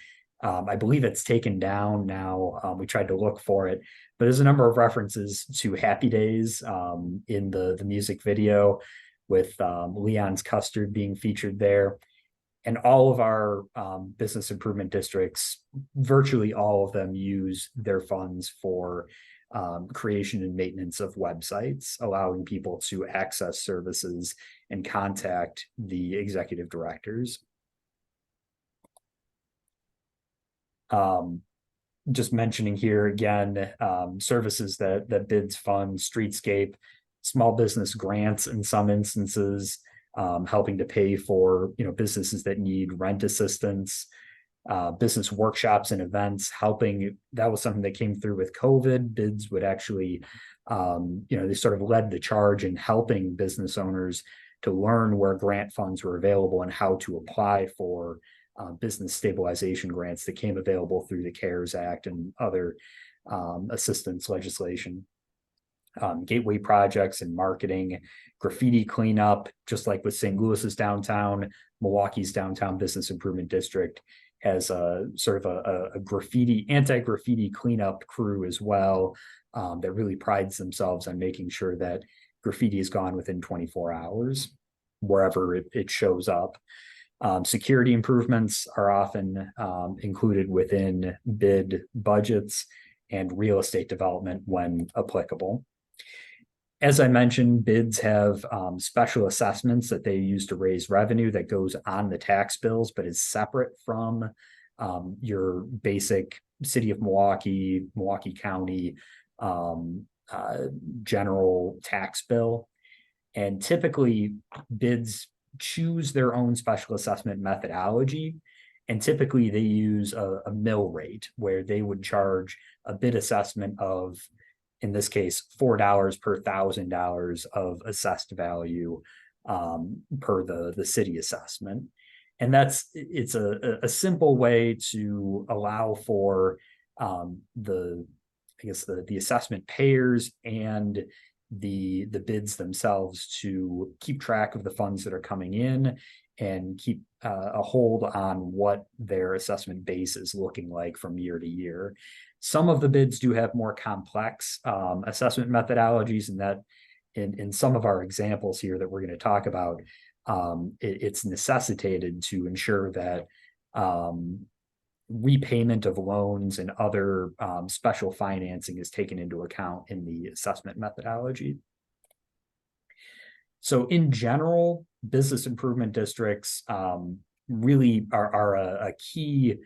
I believe it's taken down now. We tried to look for it, but there's a number of references to Happy Days in the music video, with Leon's Custard being featured there. And all of our business improvement districts, virtually all of them, use their funds for creation and maintenance of websites, allowing people to access services and contact the executive directors. Just mentioning here again, services that bids fund: streetscape, small business grants in some instances, helping to pay for, businesses that need rent assistance, business workshops and events, helping. That was something that came through with COVID. BIDS would actually, they sort of led the charge in helping business owners to learn where grant funds were available and how to apply for business stabilization grants that came available through the CARES Act and other assistance legislation. Gateway projects and marketing, graffiti cleanup, just like with St. Louis's downtown, Milwaukee's downtown business improvement district has a sort of a anti-graffiti cleanup crew as well, that really prides themselves on making sure that graffiti is gone within 24 hours, wherever it shows up. Security improvements are often included within bid budgets, and real estate development when applicable. As I mentioned, bids have special assessments that they use to raise revenue that goes on the tax bills, but is separate from your basic City of Milwaukee, Milwaukee County general tax bill. And typically bids choose their own special assessment methodology. And typically they use a mill rate where they would charge a bid assessment of, in this case, $4 per $1,000 of assessed value per the city assessment. And it's a simple way to allow for the assessment payers and the bids themselves to keep track of the funds that are coming in and keep a hold on what their assessment base is looking like from year to year. Some of the bids do have more complex assessment methodologies, and that in some of our examples here that we're going to talk about, it's necessitated to ensure that repayment of loans and other special financing is taken into account in the assessment methodology. So in general, business improvement districts really are a key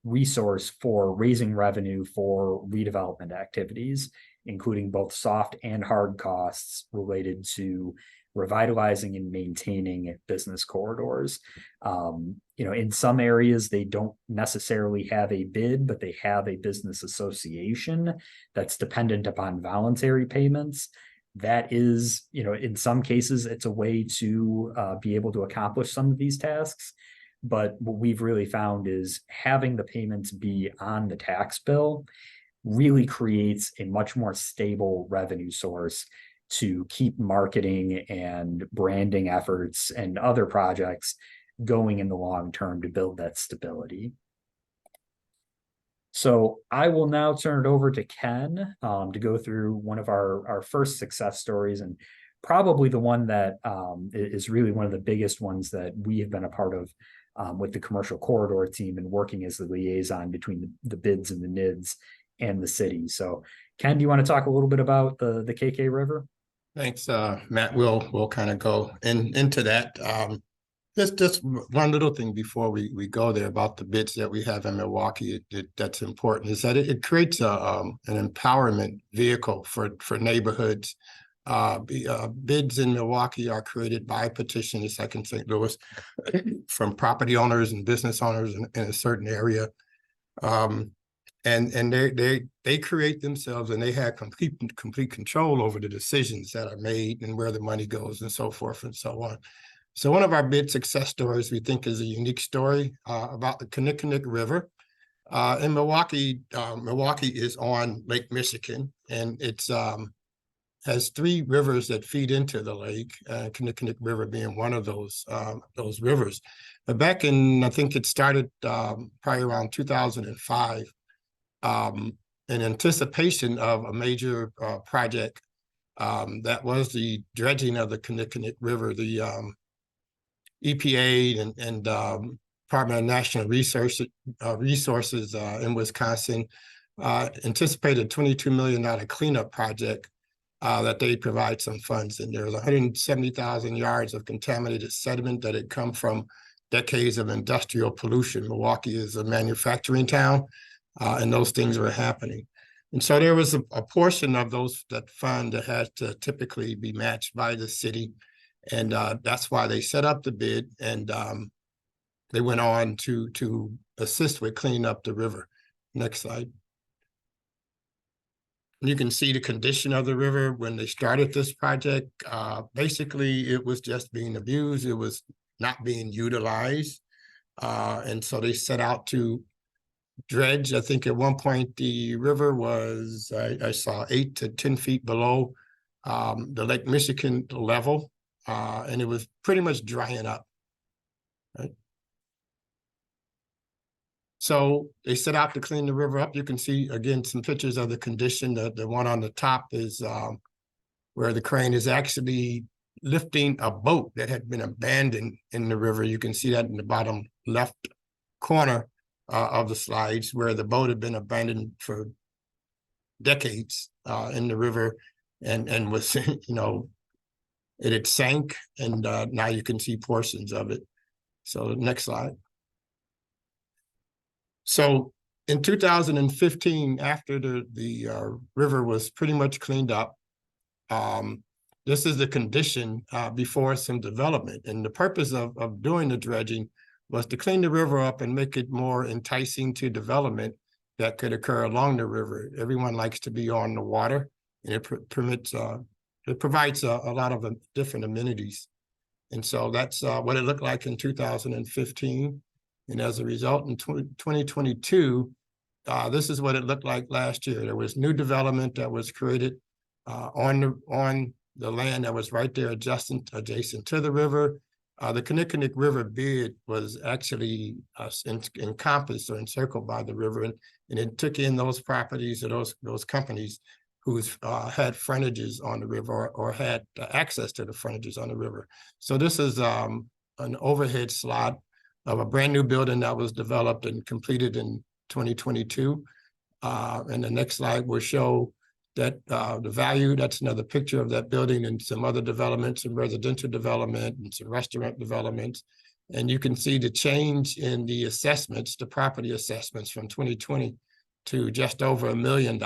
resource for raising revenue for redevelopment activities, including both soft and hard costs related to revitalizing and maintaining business corridors. In some areas, they don't necessarily have a bid, but they have a business association that's dependent upon voluntary payments. That is, in some cases, it's a way to be able to accomplish some of these tasks. But what we've really found is having the payments be on the tax bill really creates a much more stable revenue source to keep marketing and branding efforts and other projects going in the long term to build that stability. So I will now turn it over to Ken to go through one of our first success stories, and probably the one that is really one of the biggest ones that we have been a part of with the commercial corridor team and working as the liaison between the bids and the NIDS and the city. So Ken, do you want to talk a little bit about the KK River? Thanks, Matt. We'll kind of go into that. Just one little thing before we go there about the bids that we have in Milwaukee that's important is that it creates an empowerment vehicle for neighborhoods. Bids in Milwaukee are created by petition, the second St. Louis, from property owners and business owners in a certain area. And they create themselves, and they have complete control over the decisions that are made and where the money goes and so forth and so on. So one of our bid success stories we think is a unique story about the Kinnickinnic River. In Milwaukee, Milwaukee is on Lake Michigan, and it's has three rivers that feed into the lake, Kinnickinnic River being one of those rivers. But back in, I think it started probably around 2005, in anticipation of a major project that was the dredging of the Kinnickinnic River. The EPA and Department of National Resources in Wisconsin anticipated $22 million cleanup project that they provide some funds. And there was 170,000 yards of contaminated sediment that had come from decades of industrial pollution. Milwaukee is a manufacturing town, and those things were happening. And so there was a portion of that fund that had to typically be matched by the city. And that's why they set up the bid, and they went on to assist with cleaning up the river. Next slide. You can see the condition of the river when they started this project. Basically, it was just being abused. It was not being utilized. And so they set out to dredge. I think at one point the river was, I saw 8 to 10 feet below the Lake Michigan level, and it was pretty much drying up. Right? So they set out to clean the river up. You can see, again, some pictures of the condition. The one on the top is where the crane is actually lifting a boat that had been abandoned in the river. You can see that in the bottom left corner of the slides, where the boat had been abandoned for decades in the river, and was, you know, it had sank, and now you can see portions of it. So next slide. So in 2015, after the river was pretty much cleaned up, this is the condition before some development. And the purpose of doing the dredging was to clean the river up and make it more enticing to development that could occur along the river. Everyone likes to be on the water, and it provides a lot of different amenities. And so that's what it looked like in 2015. And as a result, in 2022, this is what it looked like last year. There was new development that was created on the land that was right there adjacent to the river. The Kinnickinnick River bid was actually encompassed or encircled by the river, and it took in those properties or those companies who's had frontages on the river or had access to the frontages on the river. So this is an overhead slot of a brand new building that was developed and completed in 2022. And the next slide will show that the value. That's another picture of that building and some other developments, some residential development and some restaurant developments. And you can see the change in the assessments, the property assessments from 2020 to just over $1 million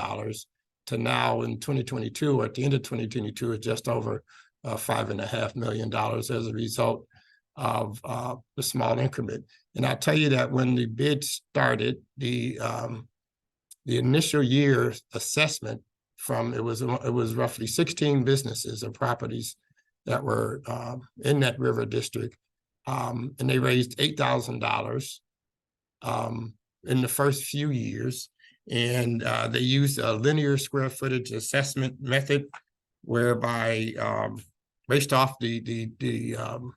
to now in 2022, at the end of 2022, it's just over $5.5 million as a result of the small increment. And I'll tell you that when the bid started, the initial year assessment from it was roughly 16 businesses or properties that were in that river district, and they raised $8,000 in the first few years, and they used a linear square footage assessment method, whereby based off the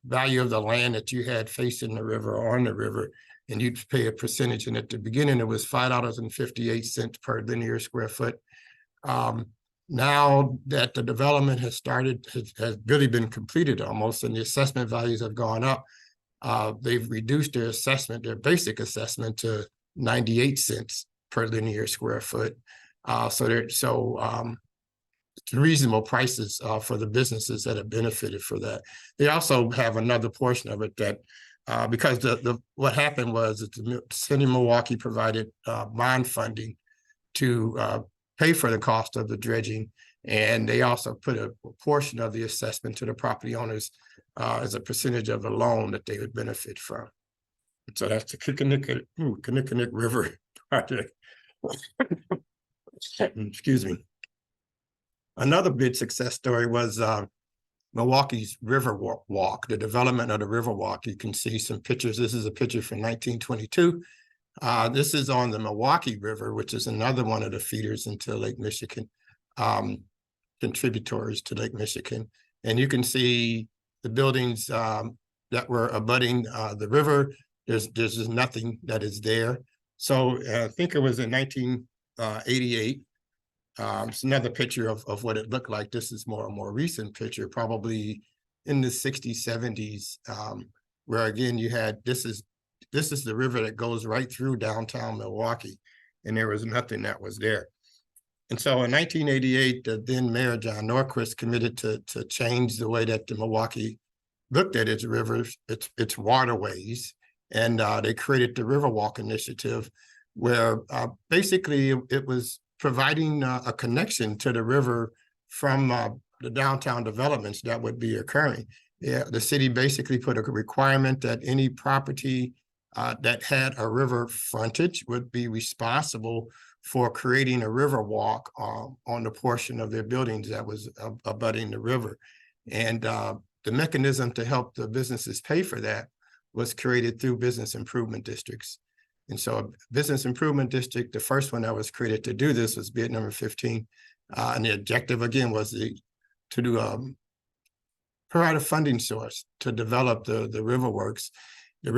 value of the land that you had facing the river or on the river, and you'd pay a percentage. And at the beginning, it was $5.58 per linear square foot. Now that the development has started, has really been completed almost, and the assessment values have gone up, they've reduced their assessment, their basic assessment, to 98 cents per linear square foot. It's reasonable prices for the businesses that have benefited for that. They also have another portion of it that because what happened was that the city of Milwaukee provided bond funding to pay for the cost of the dredging, and they also put a portion of the assessment to the property owners as a percentage of the loan that they would benefit from. So that's the Kinnickinnick River project. Excuse me. Another big success story was Milwaukee's River Walk, the development of the River Walk. You can see some pictures. This is a picture from 1922. This is on the Milwaukee River, which is another one of the feeders into Lake Michigan, contributors to Lake Michigan. And you can see the buildings that were abutting the river. There's just nothing that is there. So I think it was in 1988. It's another picture of what it looked like. This is a more recent picture, probably in the 60s, 70s, where again you had this is the river that goes right through downtown Milwaukee, and there was nothing that was there. And so in 1988, the then Mayor John Norquist committed to change the way that the Milwaukee looked at its rivers, its waterways, and they created the Riverwalk Initiative, where basically it was providing a connection to the river from the downtown developments that would be occurring. Yeah, the city basically put a requirement that any property that had a river frontage would be responsible for creating a river walk on the portion of their buildings that was abutting the river. And the mechanism to help the businesses pay for that was created through business improvement districts. And so a business improvement district, the first one that was created to do this was bid number 15. And the objective again was to do provide a funding source to develop the river works, the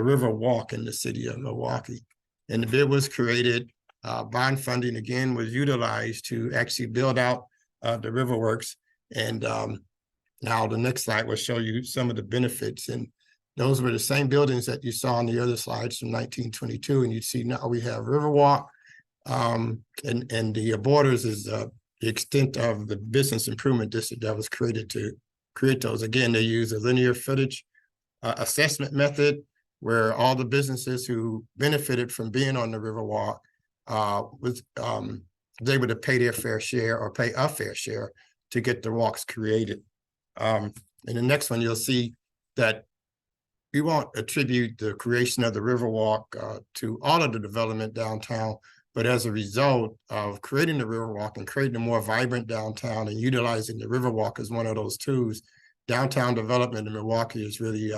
river walk in the city of Milwaukee. And the bid was created. Bond funding again was utilized to actually build out the river works. And now the next slide will show you some of the benefits. And those were the same buildings that you saw on the other slides from 1922. And you see now we have Riverwalk, and the borders is the extent of the business improvement district that was created to create those. Again, they use a linear footage assessment method where all the businesses who benefited from being on the Riverwalk was able to pay their fair share or pay a fair share to get the walks created. In the next one, you'll see that we won't attribute the creation of the Riverwalk to all of the development downtown, but as a result of creating the Riverwalk and creating a more vibrant downtown and utilizing the Riverwalk as one of those tools, downtown development in Milwaukee is really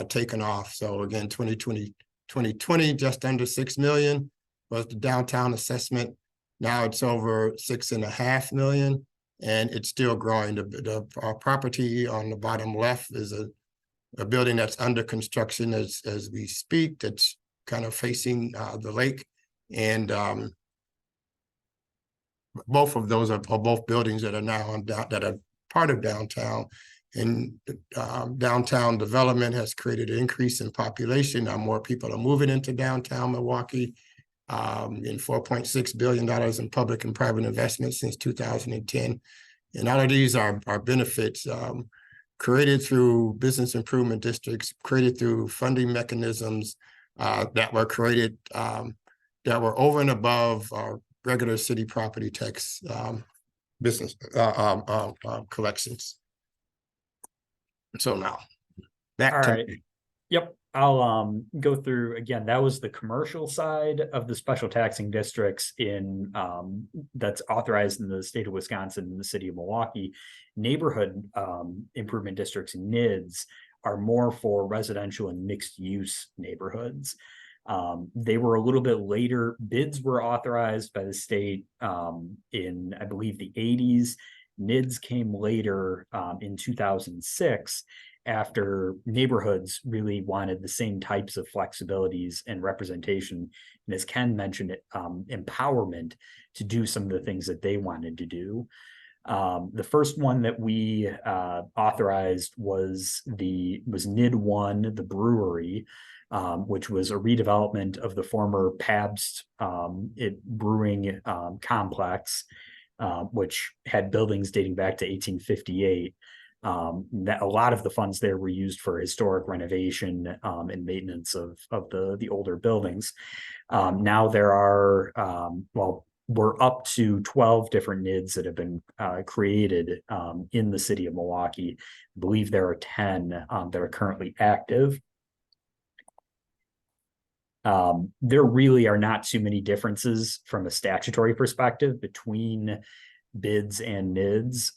taken off. So again, 2020, just under 6 million was the downtown assessment. Now it's over 6.5 million, and it's still growing. The property on the bottom left is a building that's under construction as we speak, that's kind of facing the lake. And both of those are both buildings that are now that are part of downtown. And downtown development has created an increase in population. Now more people are moving into downtown Milwaukee. And $4.6 billion in public and private investment since 2010. And all of these are benefits created through business improvement districts, created through funding mechanisms that were created that were over and above our regular city property tax business collections. So now, back to right. Yep. I'll go through again. That was the commercial side of the special taxing districts in that's authorized in the state of Wisconsin and the city of Milwaukee. Neighborhood improvement districts, NIDs, are more for residential and mixed use neighborhoods. They were a little bit later. Bids were authorized by the state in, I believe, the 80s. NIDs came later in 2006. After neighborhoods really wanted the same types of flexibilities and representation, and as Ken mentioned, empowerment to do some of the things that they wanted to do. The first one that we authorized was NID 1, the brewery, which was a redevelopment of the former Pabst brewing complex, which had buildings dating back to 1858. That a lot of the funds there were used for historic renovation and maintenance of the older buildings. Now there are, we're up to 12 different NIDs that have been created in the city of Milwaukee. I believe there are 10 that are currently active. There really are not too many differences from a statutory perspective between bids and NIDs.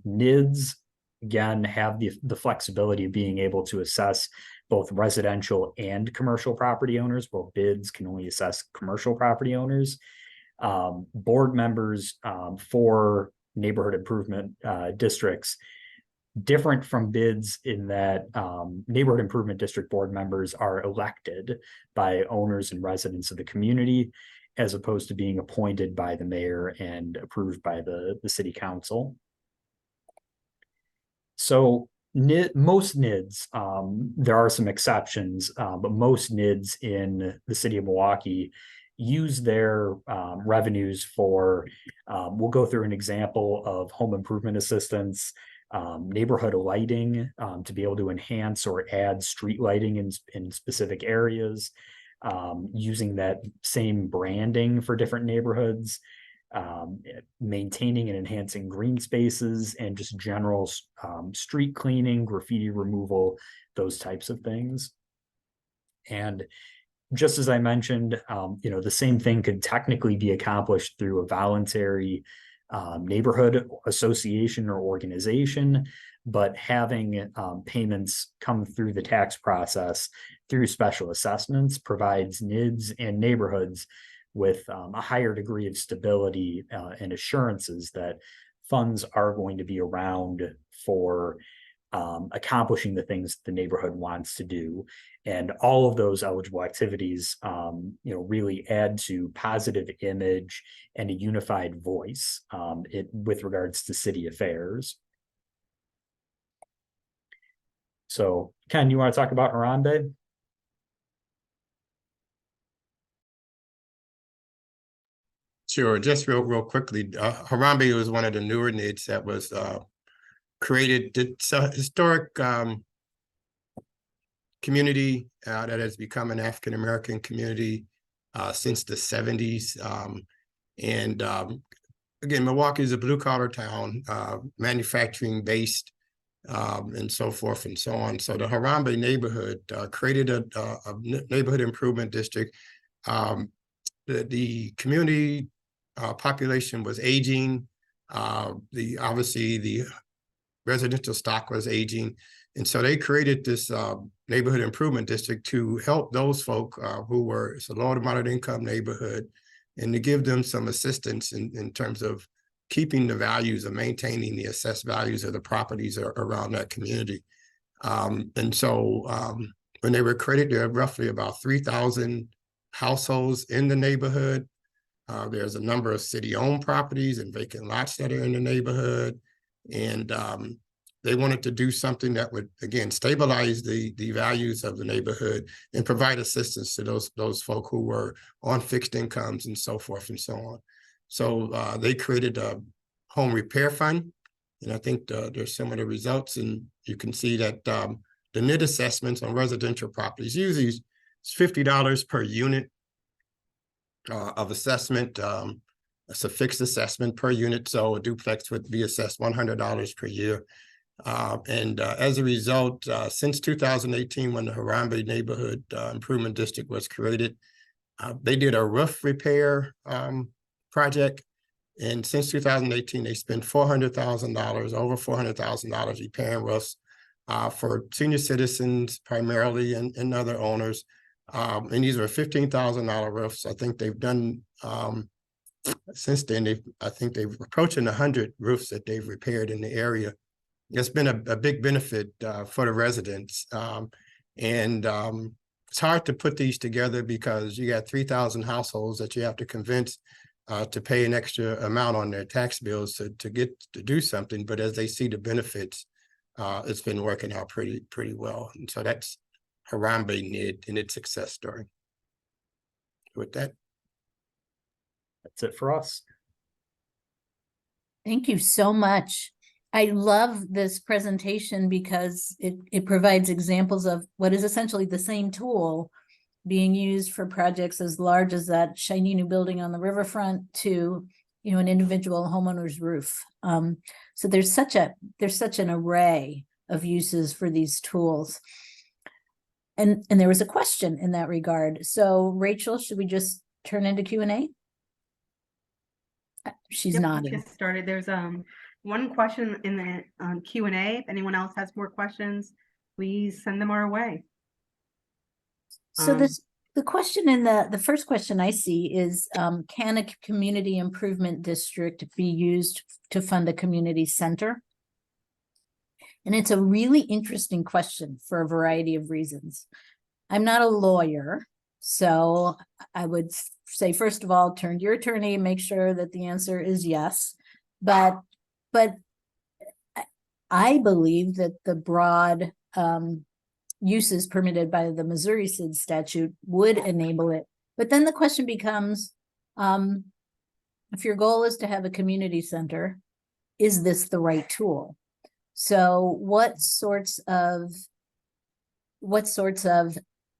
NIDs, again, have the flexibility of being able to assess both residential and commercial property owners, while bids can only assess commercial property owners. Board members for neighborhood improvement districts, different from bids in that neighborhood improvement district board members are elected by owners and residents of the community, as opposed to being appointed by the mayor and approved by the city council. So most NIDs, there are some exceptions, but most NIDs in the city of Milwaukee use their revenues for, we'll go through an example of home improvement assistance, neighborhood lighting to be able to enhance or add street lighting in specific areas, using that same branding for different neighborhoods. maintaining and enhancing green spaces, and just general street cleaning, graffiti removal, those types of things. And just as I mentioned, the same thing could technically be accomplished through a voluntary neighborhood association or organization, but having payments come through the tax process through special assessments provides NIDs and neighborhoods with a higher degree of stability and assurances that funds are going to be around for accomplishing the things the neighborhood wants to do. And all of those eligible activities, really add to positive image and a unified voice with regards to city affairs. So, Ken, you want to talk about Harambe? Sure, just real quickly, Harambe was one of the newer NIDs that was created. It's a historic community that has become an African-American community since the 70s. Again, Milwaukee is a blue-collar town, manufacturing based, and so forth and so on. So the Harambe neighborhood created a neighborhood improvement district. The community population was aging. Obviously the residential stock was aging. And so they created this neighborhood improvement district to help those folk who were, it's a low to moderate income neighborhood, and to give them some assistance in terms of keeping the values of maintaining the assessed values of the properties around that community. And so when they were created, there are roughly about 3,000 households in the neighborhood. There's a number of city-owned properties and vacant lots that are in the neighborhood. And they wanted to do something that would, again, stabilize the values of the neighborhood and provide assistance to those folk who were on fixed incomes and so forth and so on. So they created a home repair fund. And I think there's some of the results, and you can see that the NID assessments on residential properties usually is $50 per unit of assessment. It's a fixed assessment per unit, so a duplex would be assessed $100 per year. As a result, since 2018, when the Harambe Neighborhood Improvement District was created, they did a roof repair project. And since 2018, they spent $400,000, over $400,000 repairing roofs for senior citizens primarily and other owners. And these were $15,000 roofs. I think they've done, since then, I think they've approaching 100 roofs that they've repaired in the area. It's been a big benefit for the residents. It's hard to put these together because you got 3,000 households that you have to convince to pay an extra amount on their tax bills to get to do something. But as they see the benefits, it's been working out pretty well. And so that's Harambe NID and its success story. With that, that's it for us. Thank you so much. I love this presentation because it provides examples of what is essentially the same tool being used for projects as large as that shiny new building on the riverfront to, an individual homeowner's roof. So there's such an array of uses for these tools. And there was a question in that regard. So Rachel, should we just turn into Q&A? She's Yep, nodding. Get started. There's one question in the Q&A. If anyone else has more questions, please send them our way. So the question in the first question I see is, can a community improvement district be used to fund a community center? And it's a really interesting question for a variety of reasons. I'm not a lawyer, so I would say, first of all, turn to your attorney and make sure that the answer is yes. But I believe that the broad uses permitted by the Missouri SID statute would enable it. But then the question becomes, if your goal is to have a community center, is this the right tool? So what sorts of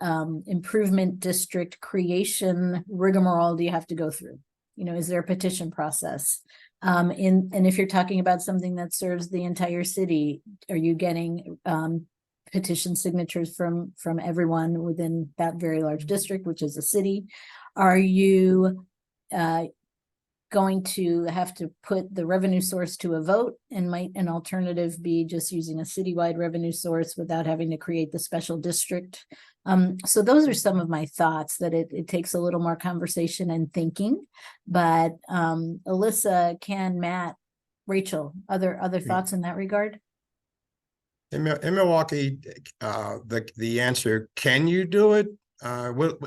improvement district creation rigmarole do you have to go through? Is there a petition process? And if you're talking about something that serves the entire city, are you getting petition signatures from everyone within that very large district, which is a city? Are you going to have to put the revenue source to a vote, and might an alternative be just using a citywide revenue source without having to create the special district? So those are some of my thoughts, that it takes a little more conversation and thinking. But Alyssa, Ken, Matt, Rachel, other thoughts in that regard? In Milwaukee, the answer, can you do it?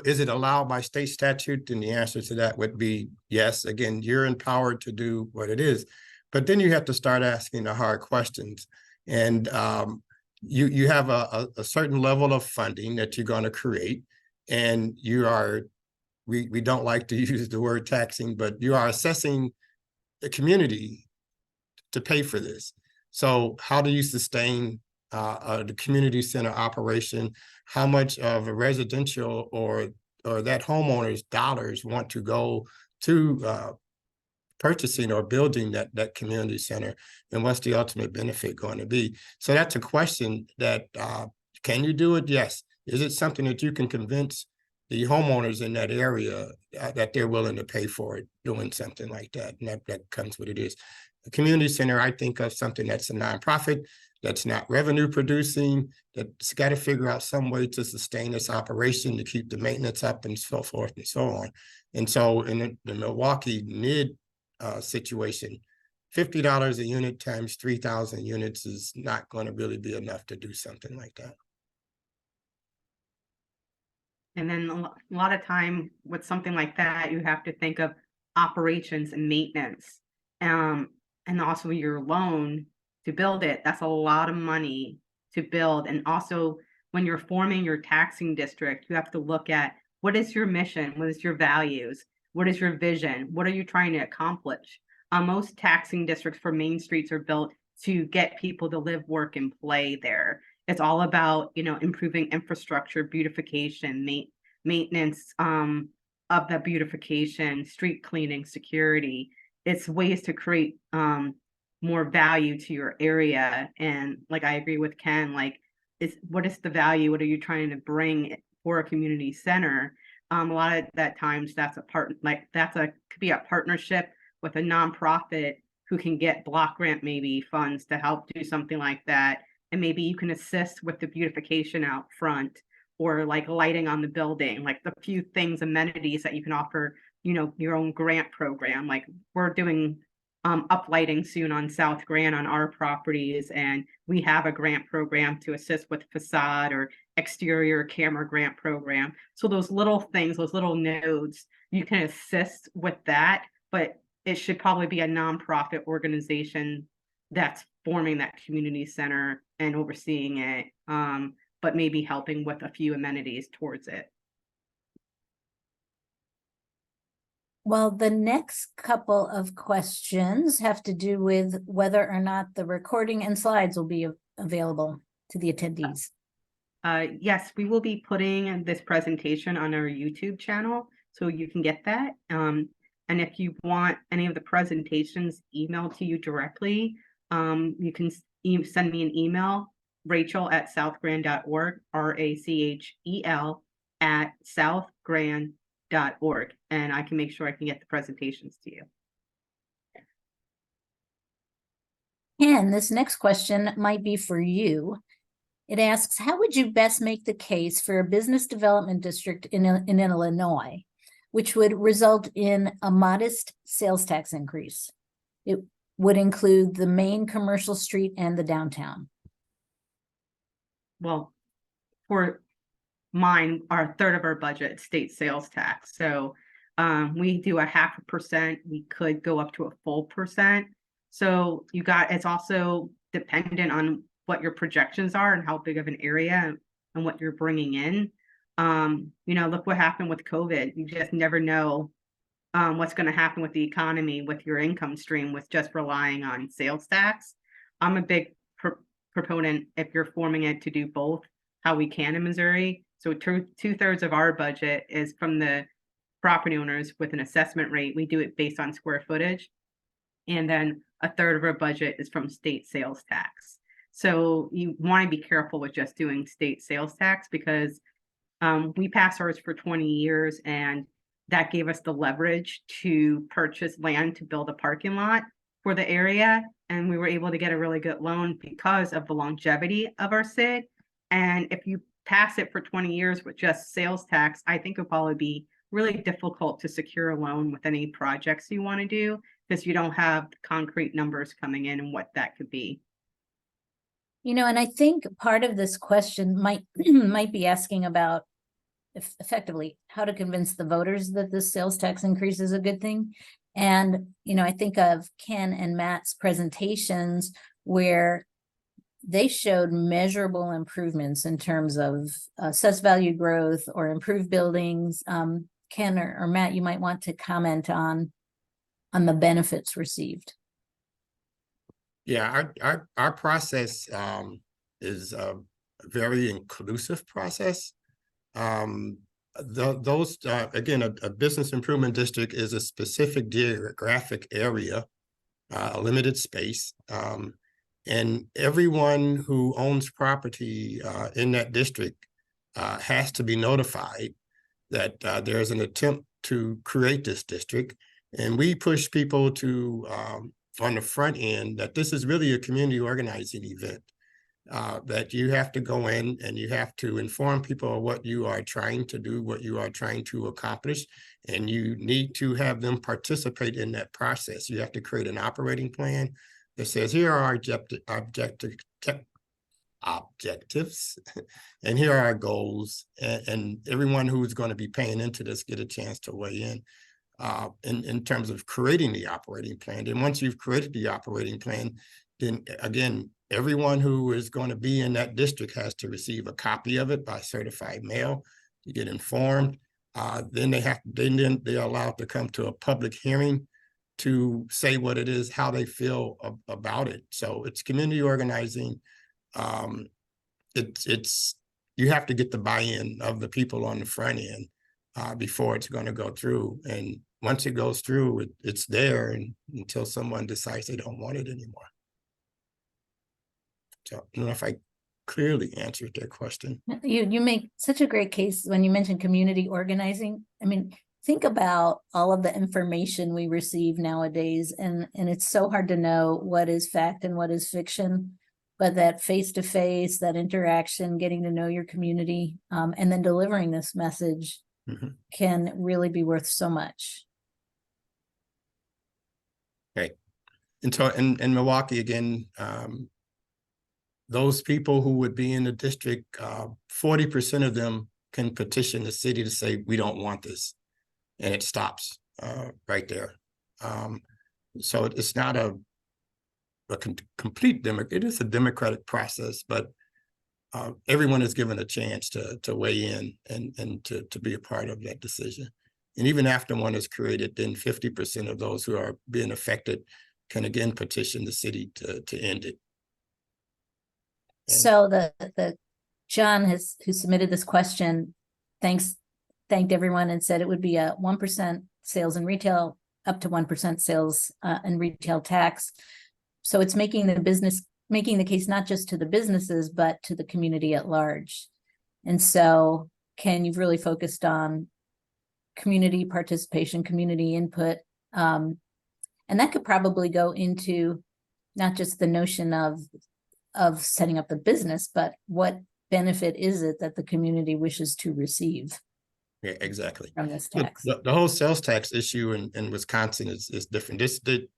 Is it allowed by state statute? And the answer to that would be yes. Again, you're empowered to do what it is, but then you have to start asking the hard questions. And you have a certain level of funding that you're going to create, and we don't like to use the word taxing, but you are assessing the community to pay for this. So how do you sustain the community center operation? How much of a residential or that homeowner's dollars want to go to purchasing or building that community center, and what's the ultimate benefit going to be? So that's a question that, can you do it? Yes. Is it something that you can convince the homeowners in that area that they're willing to pay for it, doing something like that? And that comes what it is. The community center, I think of something that's a nonprofit, that's not revenue producing, that's got to figure out some way to sustain its operation, to keep the maintenance up and so forth and so on. And so in the Milwaukee mid situation, $50 a unit times 3,000 units is not going to really be enough to do something like that. And then a lot of time with something like that, you have to think of operations and maintenance. And also your loan to build it, that's a lot of money to build. And also when you're forming your taxing district, you have to look at, what is your mission? What is your values? What is your vision? What are you trying to accomplish? Most taxing districts for main streets are built to get people to live, work, and play there. It's all about, improving infrastructure, beautification, maintenance of the beautification, street cleaning, security. It's ways to create more value to your area. And like, I agree with Ken, what is the value? What are you trying to bring for a community center? A lot of that times that's could be a partnership with a nonprofit who can get block grant maybe funds to help do something like that. And maybe you can assist with the beautification out front, or like lighting on the building, like the few things, amenities that you can offer, your own grant program. Like we're doing uplighting soon on South Grand on our properties, and we have a grant program to assist with facade or exterior camera grant program. So those little things, those little nodes, you can assist with that, but it should probably be a nonprofit organization that's forming that community center and overseeing it, but maybe helping with a few amenities towards it. Well, the next couple of questions have to do with whether or not the recording and slides will be available to the attendees. Yes, we will be putting this presentation on our YouTube channel, so you can get that. And if you want any of the presentations emailed to you directly, you can send me an email, Rachel@southgrand.org, RACHEL @southgrand.org, and I can make sure I can get the presentations to you. Ken, this next question might be for you. It asks, how would you best make the case for a business development district in Illinois, which would result in a modest sales tax increase? It would include the main commercial street and the downtown. Well, for mine, a third of our budget state sales tax. So we do a 0.5%. We could go up to a full %. So it's also dependent on what your projections are and how big of an area and what you're bringing in. Look what happened with COVID. You just never know what's going to happen with the economy, with your income stream, with just relying on sales tax. I'm a big proponent, if you're forming it, to do both, how we can in Missouri. So 2/3 of our budget is from the property owners with an assessment rate. We do it based on square footage. And then a third of our budget is from state sales tax. So you want to be careful with just doing state sales tax because we passed ours for 20 years and that gave us the leverage to purchase land to build a parking lot for the area. And we were able to get a really good loan because of the longevity of our SID. And if you pass it for 20 years with just sales tax, I think it'll probably be really difficult to secure a loan with any projects you want to do because you don't have concrete numbers coming in and what that could be. You know, and I think part of this question might might be asking about effectively how to convince the voters that this sales tax increase is a good thing. And, you know, I think of Ken and Matt's presentations where they showed measurable improvements in terms of assessed value growth or improved buildings. Ken or Matt, you might want to comment on the benefits received. Yeah, our process is a very inclusive process. Those again, a business improvement district is a specific geographic area, a limited space, and everyone who owns property in that district has to be notified that there's an attempt to create this district. And we push people to on the front end that this is really a community organizing event, that you have to go in and you have to inform people of what you are trying to do, what you are trying to accomplish, and you need to have them participate in that process. You have to create an operating plan that says, here are our objectives, and here are our goals, and everyone who's going to be paying into this get a chance to weigh in terms of creating the operating plan. And once you've created the operating plan, then again, everyone who is going to be in that district has to receive a copy of it by certified mail to get informed. Then they're allowed to come to a public hearing to say what it is, how they feel about it. So it's community organizing. It's you have to get the buy-in of the people on the front end before it's going to go through. And once it goes through, it's there until someone decides they don't want it anymore. So I don't know if I clearly answered that question. You make such a great case when you mention community organizing. I mean, think about all of the information we receive nowadays, and it's so hard to know what is fact and what is fiction. But that face-to-face, that interaction, getting to know your community, and then delivering this message can really be worth so much. Okay. And so in Milwaukee, again, those people who would be in the district, 40% of them can petition the city to say, we don't want this. And it stops right there. So it's not a complete it is a democratic process, but everyone is given a chance to weigh in and to be a part of that decision. And even after one is created, then 50% of those who are being affected can again petition the city to end it. And so the John who submitted this question thanked everyone and said it would be a 1% sales and retail, up to 1% sales and retail tax. So it's making the case not just to the businesses, but to the community at large. And so, Ken, you've really focused on community participation, community input. And that could probably go into not just the notion of setting up the business, but what benefit is it that the community wishes to receive? Yeah, exactly. From this tax. The whole sales tax issue in Wisconsin is different.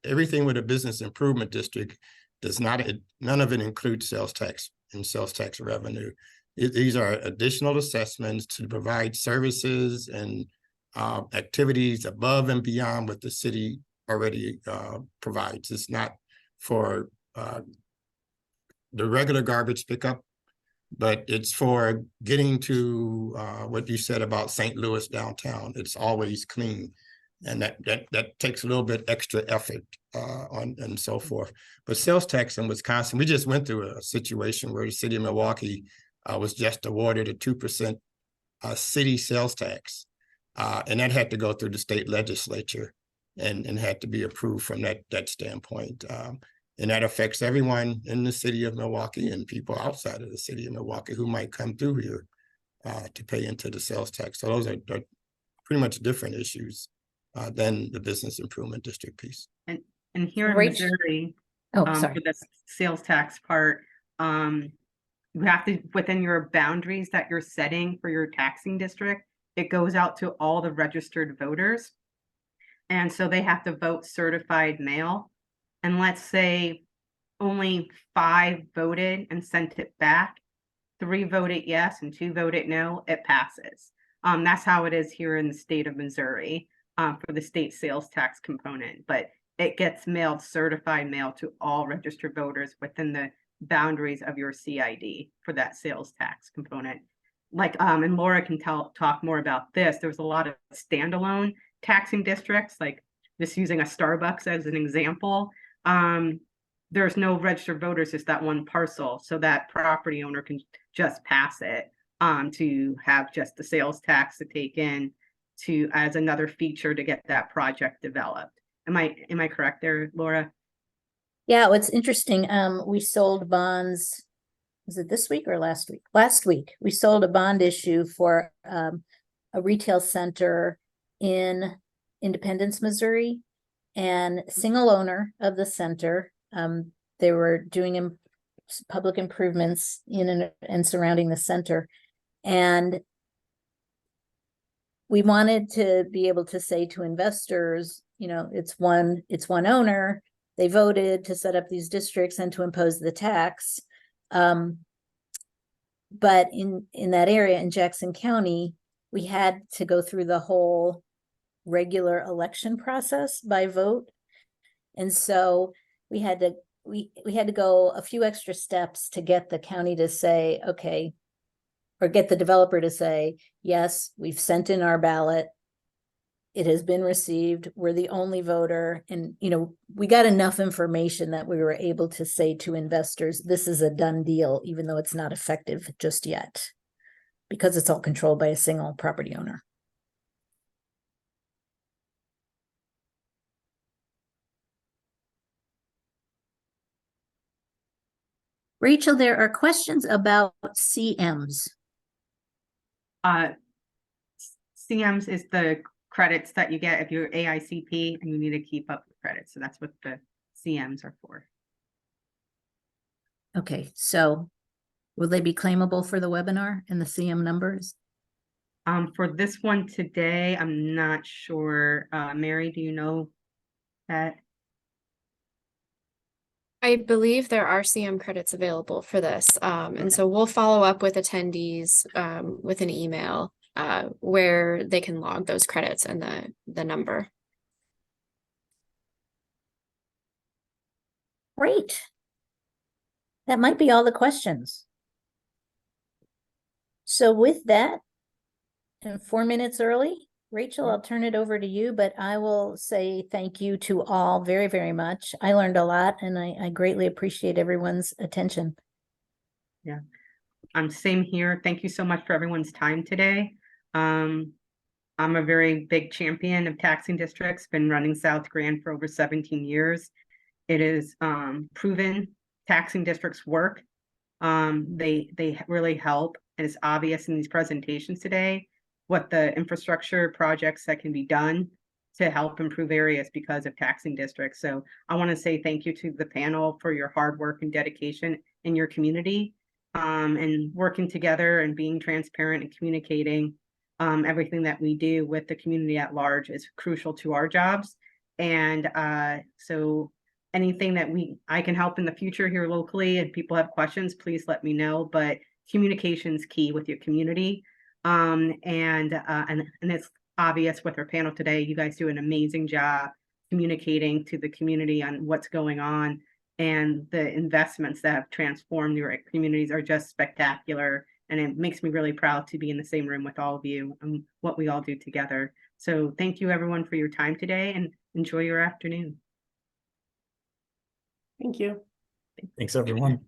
Everything with a business improvement district does not, none of it includes sales tax and sales tax revenue. These are additional assessments to provide services and activities above and beyond what the city already provides. It's not for the regular garbage pickup, but it's for getting to what you said about St. Louis downtown. It's always clean, and that takes a little bit extra effort on and so forth. But sales tax in Wisconsin, we just went through a situation where the city of Milwaukee was just awarded a 2% city sales tax. And that had to go through the state legislature and had to be approved from that standpoint. And that affects everyone in the city of Milwaukee and people outside of the city of Milwaukee who might come through here to pay into the sales tax. So those are pretty much different issues than the business improvement district piece. And here in Rach- Missouri, Oh, for sorry. the sales tax part, you have to, within your boundaries that you're setting for your taxing district, it goes out to all the registered voters. And so they have to vote certified mail. And let's say only 5 voted and sent it back, 3 voted yes and 2 voted no, it passes. That's how it is here in the state of Missouri for the state sales tax component, but it gets mailed certified mail to all registered voters within the boundaries of your CID for that sales tax component. Like, and Laura can talk more about this. There's a lot of standalone taxing districts, like just using a Starbucks as an example. There's no registered voters, just that one parcel. So that property owner can just pass it to have just the sales tax to take in to as another feature to get that project developed. Am I correct there, Laura? Yeah, what's interesting, we sold bonds, was it this week or last week? Last week, we sold a bond issue for a retail center in Independence, Missouri, and single owner of the center. They were doing public improvements in and surrounding the center. And we wanted to be able to say to investors, you know, it's one owner. They voted to set up these districts and to impose the tax. But in that area in Jackson County, we had to go through the whole regular election process by vote. And so we had to go a few extra steps to get the county to say, okay, or get the developer to say, yes, we've sent in our ballot. It has been received. We're the only voter. And, you know, we got enough information that we were able to say to investors, this is a done deal, even though it's not effective just yet, because it's all controlled by a single property owner. Rachel, there are questions about CMs. CMs is the credits that you get if you're AICP and you need to keep up with credits. So that's what the CMs are for. Okay, so will they be claimable for the webinar and the CM numbers? For this one today, I'm not sure. Mary, do you know that? I believe there are CM credits available for this. And so we'll follow up with attendees with an email where they can log those credits and the number. Great. That might be all the questions. So with that, and 4 minutes early, Rachel, I'll turn it over to you, but I will say thank you to all very, very much. I learned a lot and I greatly appreciate everyone's attention. Yeah, same here. Thank you so much for everyone's time today. I'm a very big champion of taxing districts, been running South Grand for over 17 years. It is proven taxing districts work. They really help, and it's obvious in these presentations today what the infrastructure projects that can be done to help improve areas because of taxing districts. So I want to say thank you to the panel for your hard work and dedication in your community, and working together and being transparent and communicating everything that we do with the community at large is crucial to our jobs. And so anything that I can help in the future here locally, and people have questions, please let me know. But communication is key with your community. And it's obvious with our panel today, you guys do an amazing job communicating to the community on what's going on, and the investments that have transformed your communities are just spectacular. And it makes me really proud to be in the same room with all of you and what we all do together. So thank you everyone for your time today, and enjoy your afternoon. Thank you. Thanks, everyone.